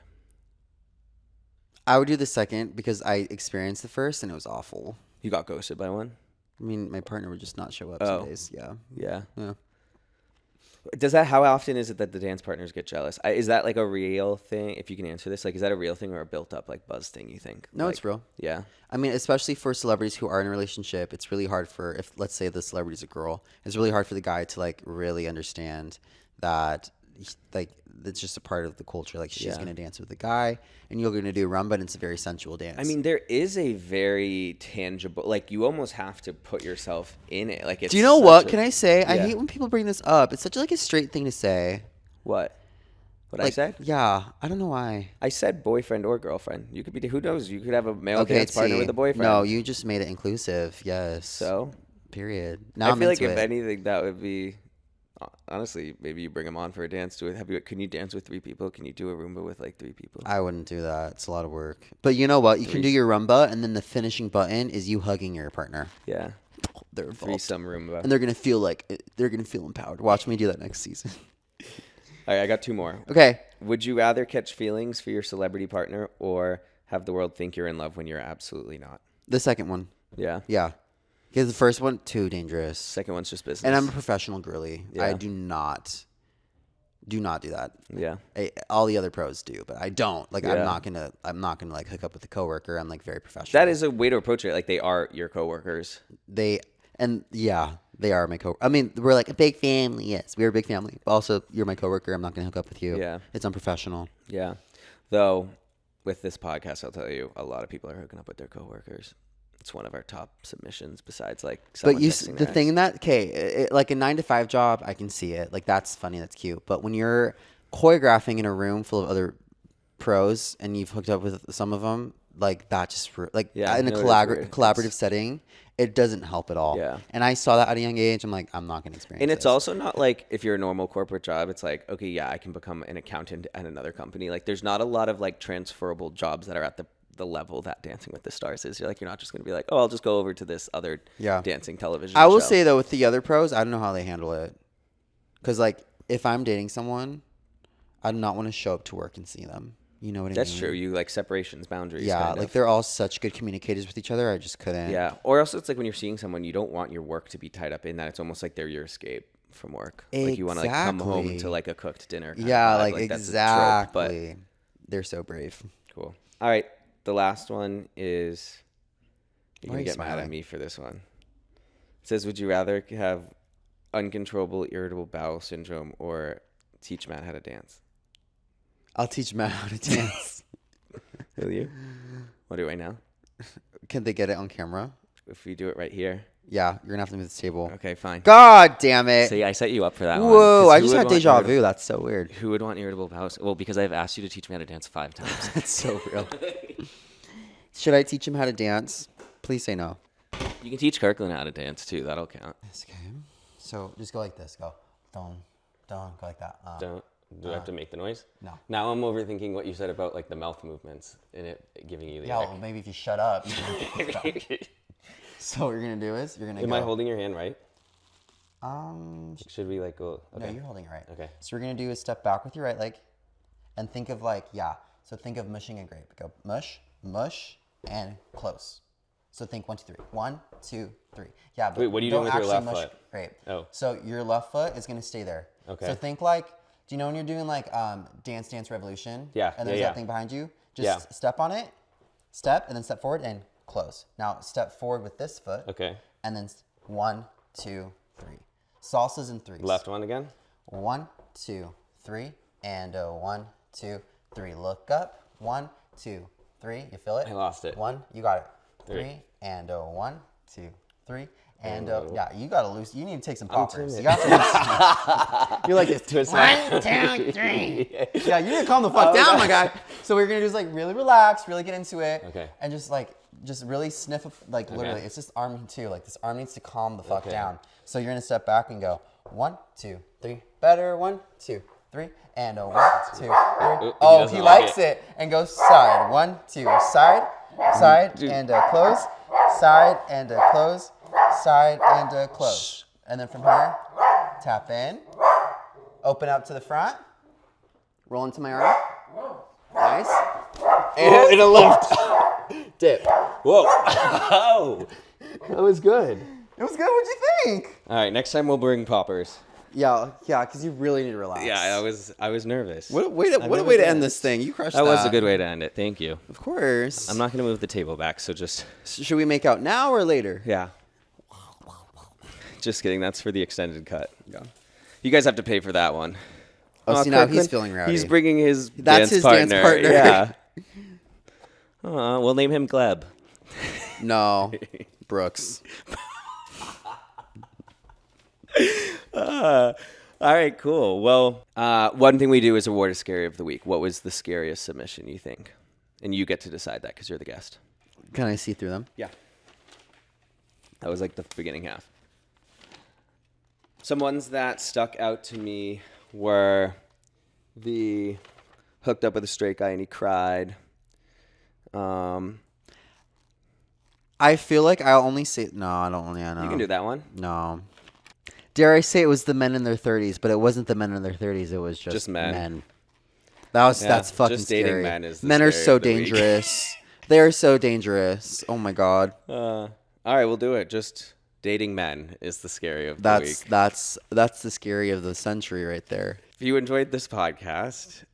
[SPEAKER 2] I would do the second because I experienced the first, and it was awful.
[SPEAKER 1] You got ghosted by one?
[SPEAKER 2] I mean, my partner would just not show up
[SPEAKER 1] Oh.
[SPEAKER 2] some days. Yeah.
[SPEAKER 1] Yeah.
[SPEAKER 2] Yeah.
[SPEAKER 1] How often is it that the dance partners get jealous? Is that like a real thing? If you can answer this, like, is that a real thing or a built up like buzz thing, you think?
[SPEAKER 2] No,
[SPEAKER 1] Like,
[SPEAKER 2] it's real.
[SPEAKER 1] Yeah.
[SPEAKER 2] I mean, especially for celebrities who are in a relationship, it's really hard for, if let's say the celebrity's a girl, it's really hard for the guy to like really understand that like it's just a part of the culture. Like she's
[SPEAKER 1] Yeah.
[SPEAKER 2] gonna dance with the guy, and you're gonna do rumba, and it's a very sensual dance.
[SPEAKER 1] I mean, there is a very tangible, like, you almost have to put yourself in it. Like, it's
[SPEAKER 2] do you know
[SPEAKER 1] such
[SPEAKER 2] what?
[SPEAKER 1] a-
[SPEAKER 2] Can I say? I
[SPEAKER 1] Yeah.
[SPEAKER 2] hate when people bring this up. It's such like a straight thing to say.
[SPEAKER 1] What? What I
[SPEAKER 2] Like,
[SPEAKER 1] said?
[SPEAKER 2] yeah, I don't know why.
[SPEAKER 1] I said boyfriend or girlfriend. You could be, who knows? You could have a male dance partner
[SPEAKER 2] see,
[SPEAKER 1] with a boyfriend.
[SPEAKER 2] no, you just made it inclusive. Yes.
[SPEAKER 1] So?
[SPEAKER 2] Period. Now
[SPEAKER 1] I
[SPEAKER 2] I'm
[SPEAKER 1] feel like
[SPEAKER 2] into
[SPEAKER 1] if
[SPEAKER 2] it.
[SPEAKER 1] anything, that would be, honestly, maybe you bring them on for a dance. Can you dance with 3 people? Can you do a Roomba with like 3 people?
[SPEAKER 2] I wouldn't do that. It's a lot of work. But you know what? You can do your rumba, and then the finishing button is you hugging your partner.
[SPEAKER 1] Yeah.
[SPEAKER 2] They're involved.
[SPEAKER 1] Threesome Roomba.
[SPEAKER 2] And they're gonna feel like they're gonna feel empowered. Watch me do that next season.
[SPEAKER 1] All right, I got 2 more.
[SPEAKER 2] Okay.
[SPEAKER 1] Would you rather catch feelings for your celebrity partner or have the world think you're in love when you're absolutely not?
[SPEAKER 2] The second one.
[SPEAKER 1] Yeah.
[SPEAKER 2] Yeah. Because the first one, too dangerous.
[SPEAKER 1] Second one's just business.
[SPEAKER 2] And I'm a professional girly. I
[SPEAKER 1] Yeah.
[SPEAKER 2] do not do that.
[SPEAKER 1] Yeah.
[SPEAKER 2] All the other pros do, but I don't. Like
[SPEAKER 1] Yeah.
[SPEAKER 2] I'm not gonna like hook up with a coworker. I'm like very professional.
[SPEAKER 1] That is a way to approach it. Like, they are your coworkers.
[SPEAKER 2] They are my co. I mean, we're like a big family. Yes, we're a big family. But also, you're my coworker. I'm not gonna hook up with you.
[SPEAKER 1] Yeah.
[SPEAKER 2] It's unprofessional.
[SPEAKER 1] Yeah. Though, with this podcast, I'll tell you, a lot of people are hooking up with their coworkers. It's one of our top submissions besides, like, someone
[SPEAKER 2] But you,
[SPEAKER 1] texting
[SPEAKER 2] the
[SPEAKER 1] their
[SPEAKER 2] thing
[SPEAKER 1] ex.
[SPEAKER 2] that, okay, like a 9 to 5 job, I can see it. Like, that's funny. That's cute. But when you're choreographing in a room full of other pros and you've hooked up with some of them, like that like
[SPEAKER 1] Yeah,
[SPEAKER 2] in a
[SPEAKER 1] no, it is weird.
[SPEAKER 2] collaborative setting, it doesn't help at all.
[SPEAKER 1] Yeah.
[SPEAKER 2] And I saw that at a young age. I'm like, I'm not going to experience
[SPEAKER 1] And it's
[SPEAKER 2] this.
[SPEAKER 1] also not like if you're a normal corporate job, it's like, okay, yeah, I can become an accountant at another company. Like there's not a lot of like transferable jobs that are at the level that Dancing with the Stars is. You're not just going to be like, oh, I'll just go over to this other dancing television
[SPEAKER 2] I will
[SPEAKER 1] show.
[SPEAKER 2] say though, with the other pros, I don't know how they handle it. Because like if I'm dating someone, I do not want to show up to work and see them. You know what I mean?
[SPEAKER 1] That's true. You like separations, boundaries.
[SPEAKER 2] Yeah,
[SPEAKER 1] kind
[SPEAKER 2] like
[SPEAKER 1] of.
[SPEAKER 2] they're all such good communicators with each other. I just couldn't.
[SPEAKER 1] Yeah. Or also it's like when you're seeing someone, you don't want your work to be tied up in that. It's almost like they're your escape from work. Like you want to like come home
[SPEAKER 2] Exactly.
[SPEAKER 1] to like a cooked dinner. kind
[SPEAKER 2] Yeah,
[SPEAKER 1] of vibe.
[SPEAKER 2] like
[SPEAKER 1] that's a trope, but
[SPEAKER 2] exactly. They're so brave.
[SPEAKER 1] cool. All right. The last one is you're
[SPEAKER 2] Why
[SPEAKER 1] going
[SPEAKER 2] are
[SPEAKER 1] to
[SPEAKER 2] you
[SPEAKER 1] get mad
[SPEAKER 2] smiling?
[SPEAKER 1] at me for this one. It says, would you rather have uncontrollable irritable bowel syndrome or teach Matt how to dance?
[SPEAKER 2] I'll teach Matt how to dance.
[SPEAKER 1] Will you? What do I now?
[SPEAKER 2] Can they get it on camera?
[SPEAKER 1] If we do it right here.
[SPEAKER 2] Yeah, you're gonna have to move the table.
[SPEAKER 1] Okay, fine.
[SPEAKER 2] God damn it!
[SPEAKER 1] See, I set you up for that one.
[SPEAKER 2] Whoa!
[SPEAKER 1] 'Cause
[SPEAKER 2] I
[SPEAKER 1] who
[SPEAKER 2] just
[SPEAKER 1] would
[SPEAKER 2] had
[SPEAKER 1] want
[SPEAKER 2] deja
[SPEAKER 1] irritable-
[SPEAKER 2] vu. That's so weird.
[SPEAKER 1] Who would want irritable bowel? Well, because I've asked you to teach me how to dance 5 times.
[SPEAKER 2] That's so real. Should I teach him how to dance? Please say no.
[SPEAKER 1] You can teach Kirkland how to dance too. That'll count.
[SPEAKER 2] Okay. So just go like this. Go. Don't. Go like that.
[SPEAKER 1] Don't. Do I have to make the noise?
[SPEAKER 2] No.
[SPEAKER 1] Now I'm overthinking what you said about like the mouth movements and it giving you the.
[SPEAKER 2] Yeah.
[SPEAKER 1] ick.
[SPEAKER 2] Well, maybe if you shut up. So what you're gonna do is you're gonna.
[SPEAKER 1] Am
[SPEAKER 2] go.
[SPEAKER 1] I holding your hand right?
[SPEAKER 2] Um.
[SPEAKER 1] Should we like go? Okay.
[SPEAKER 2] No, you're holding it right.
[SPEAKER 1] Okay.
[SPEAKER 2] So we're gonna do is step back with your right leg, and think of like So think of mushing a grape. Go mush, mush, and close. So think 1, 2, 3. 1, 2, 3. Yeah. But
[SPEAKER 1] Wait, what are you
[SPEAKER 2] don't
[SPEAKER 1] doing with your
[SPEAKER 2] actually
[SPEAKER 1] left
[SPEAKER 2] mush
[SPEAKER 1] foot?
[SPEAKER 2] Grape.
[SPEAKER 1] Oh.
[SPEAKER 2] So your left foot is gonna stay there.
[SPEAKER 1] Okay.
[SPEAKER 2] So think like, do you know when you're doing like Dance Dance Revolution?
[SPEAKER 1] Yeah,
[SPEAKER 2] And there's
[SPEAKER 1] yeah.
[SPEAKER 2] that thing behind you. Just
[SPEAKER 1] Yeah.
[SPEAKER 2] step on it, step, and then step forward and close. Now step forward with this foot.
[SPEAKER 1] Okay.
[SPEAKER 2] And then 1, 2, 3. Salsas in threes.
[SPEAKER 1] Left one again.
[SPEAKER 2] 1, 2, 3, and 1, 2, 3. Look up. 1, 2, 3. You feel it?
[SPEAKER 1] I lost it.
[SPEAKER 2] 1. You got it.
[SPEAKER 1] 3.
[SPEAKER 2] 3 and 1, 2, 3. And
[SPEAKER 1] Oh.
[SPEAKER 2] yeah, you gotta lose. You need to take some
[SPEAKER 1] I'm
[SPEAKER 2] poppers.
[SPEAKER 1] timid.
[SPEAKER 2] You got to lose. You're like this.
[SPEAKER 1] 1,
[SPEAKER 2] 2, 3. Yeah, you need to calm the fuck down, my guy. So what we're gonna do is like really relax, really get into it.
[SPEAKER 1] Okay.
[SPEAKER 2] And just really sniff, like literally, it's just arm too. Like this arm needs to calm the fuck
[SPEAKER 1] Okay.
[SPEAKER 2] down. So you're gonna step back and go 1, 2, 3. Better. 1, 2, 3. And 1, 2, 3. Oh,
[SPEAKER 1] doesn't
[SPEAKER 2] he
[SPEAKER 1] like
[SPEAKER 2] likes
[SPEAKER 1] it.
[SPEAKER 2] it. And go side. 1, 2. Side, side, and close. Side and close. Side and close. And then from here, tap in. Open up to the front. Roll into my arm. Nice.
[SPEAKER 1] And in a left.
[SPEAKER 2] Dip.
[SPEAKER 1] Whoa. Oh. That was good.
[SPEAKER 2] It was good. What'd you think?
[SPEAKER 1] All right. Next time we'll bring poppers.
[SPEAKER 2] Yeah, because you really need to relax.
[SPEAKER 1] Yeah, I was nervous.
[SPEAKER 2] What a way to,
[SPEAKER 1] I've
[SPEAKER 2] what a
[SPEAKER 1] never
[SPEAKER 2] way to
[SPEAKER 1] done
[SPEAKER 2] end
[SPEAKER 1] it.
[SPEAKER 2] this thing. You crushed
[SPEAKER 1] That was a good way to end it. Thank you.
[SPEAKER 2] Of course.
[SPEAKER 1] I'm not going to move the table back, so just
[SPEAKER 2] Should we make out now or later?
[SPEAKER 1] yeah. Just kidding. That's for the extended cut.
[SPEAKER 2] Yeah.
[SPEAKER 1] You guys have to pay for that one.
[SPEAKER 2] Oh, see, now he's
[SPEAKER 1] Kirkland,
[SPEAKER 2] feeling rowdy.
[SPEAKER 1] He's bringing his
[SPEAKER 2] That's
[SPEAKER 1] dance
[SPEAKER 2] his
[SPEAKER 1] partner.
[SPEAKER 2] dance partner.
[SPEAKER 1] Yeah. We'll name him Gleb.
[SPEAKER 2] No. Brooks.
[SPEAKER 1] All right, cool. Well, one thing we do is award a scary of the week. What was the scariest submission you think? And you get to decide that because you're the guest.
[SPEAKER 2] Can I see through them?
[SPEAKER 1] Yeah. That was like the beginning half. Some ones that stuck out to me were the hooked up with a straight guy and he cried.
[SPEAKER 2] I feel like I'll only say... No, I don't... Yeah, no.
[SPEAKER 1] You can do that one.
[SPEAKER 2] No. Dare I say it was the men in their 30s, but it wasn't the men in their 30s. It was just
[SPEAKER 1] men.
[SPEAKER 2] That's
[SPEAKER 1] Yeah,
[SPEAKER 2] fucking
[SPEAKER 1] just dating
[SPEAKER 2] scary.
[SPEAKER 1] men is the
[SPEAKER 2] Men are
[SPEAKER 1] scary
[SPEAKER 2] so
[SPEAKER 1] of the week.
[SPEAKER 2] dangerous. They're so dangerous. Oh my god.
[SPEAKER 1] All right, we'll do it. Just dating men is the scary of the week.
[SPEAKER 2] That's the scary of the century right there.
[SPEAKER 1] If you enjoyed this podcast,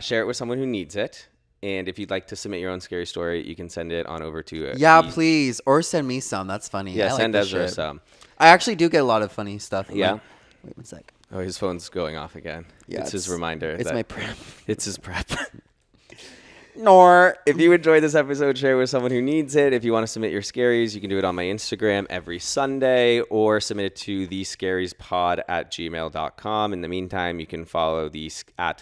[SPEAKER 1] share it with someone who needs it. And if you'd like to submit your own scary story, you can send it on over to
[SPEAKER 2] Yeah, please. Or send me some. That's funny.
[SPEAKER 1] Yeah,
[SPEAKER 2] I like
[SPEAKER 1] send
[SPEAKER 2] this
[SPEAKER 1] Ezra
[SPEAKER 2] shit.
[SPEAKER 1] some.
[SPEAKER 2] I actually do get a lot of funny stuff.
[SPEAKER 1] Yeah?
[SPEAKER 2] Wait 1 sec.
[SPEAKER 1] Oh, his phone's going off again.
[SPEAKER 2] Yeah,
[SPEAKER 1] it's his reminder.
[SPEAKER 2] It's
[SPEAKER 1] that
[SPEAKER 2] my prep.
[SPEAKER 1] It's his prep.
[SPEAKER 2] Nor.
[SPEAKER 1] If you enjoyed this episode, share it with someone who needs it. If you want to submit your scaries, you can do it on my Instagram every Sunday or submit it to thescariespod@gmail.com. In the meantime, you can follow at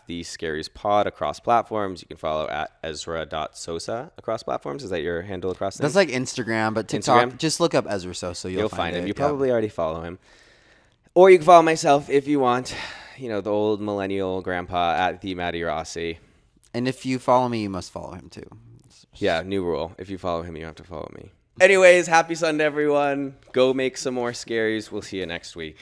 [SPEAKER 1] thescariespod across platforms. You can follow at Ezra.Sosa across platforms. Is that your handle across
[SPEAKER 2] That's
[SPEAKER 1] things?
[SPEAKER 2] like Instagram, but TikTok,
[SPEAKER 1] Instagram?
[SPEAKER 2] just look up Ezra Sosa. You'll
[SPEAKER 1] Find him.
[SPEAKER 2] it.
[SPEAKER 1] You
[SPEAKER 2] Yeah.
[SPEAKER 1] probably already follow him. Or you can follow myself if you want. You know, the old millennial grandpa at the Matty Rossi.
[SPEAKER 2] And if you follow me, you must follow him too.
[SPEAKER 1] Yeah, new rule. If you follow him, you have to follow me. Anyways, happy Sunday, everyone. Go make some more scaries. We'll see you next week.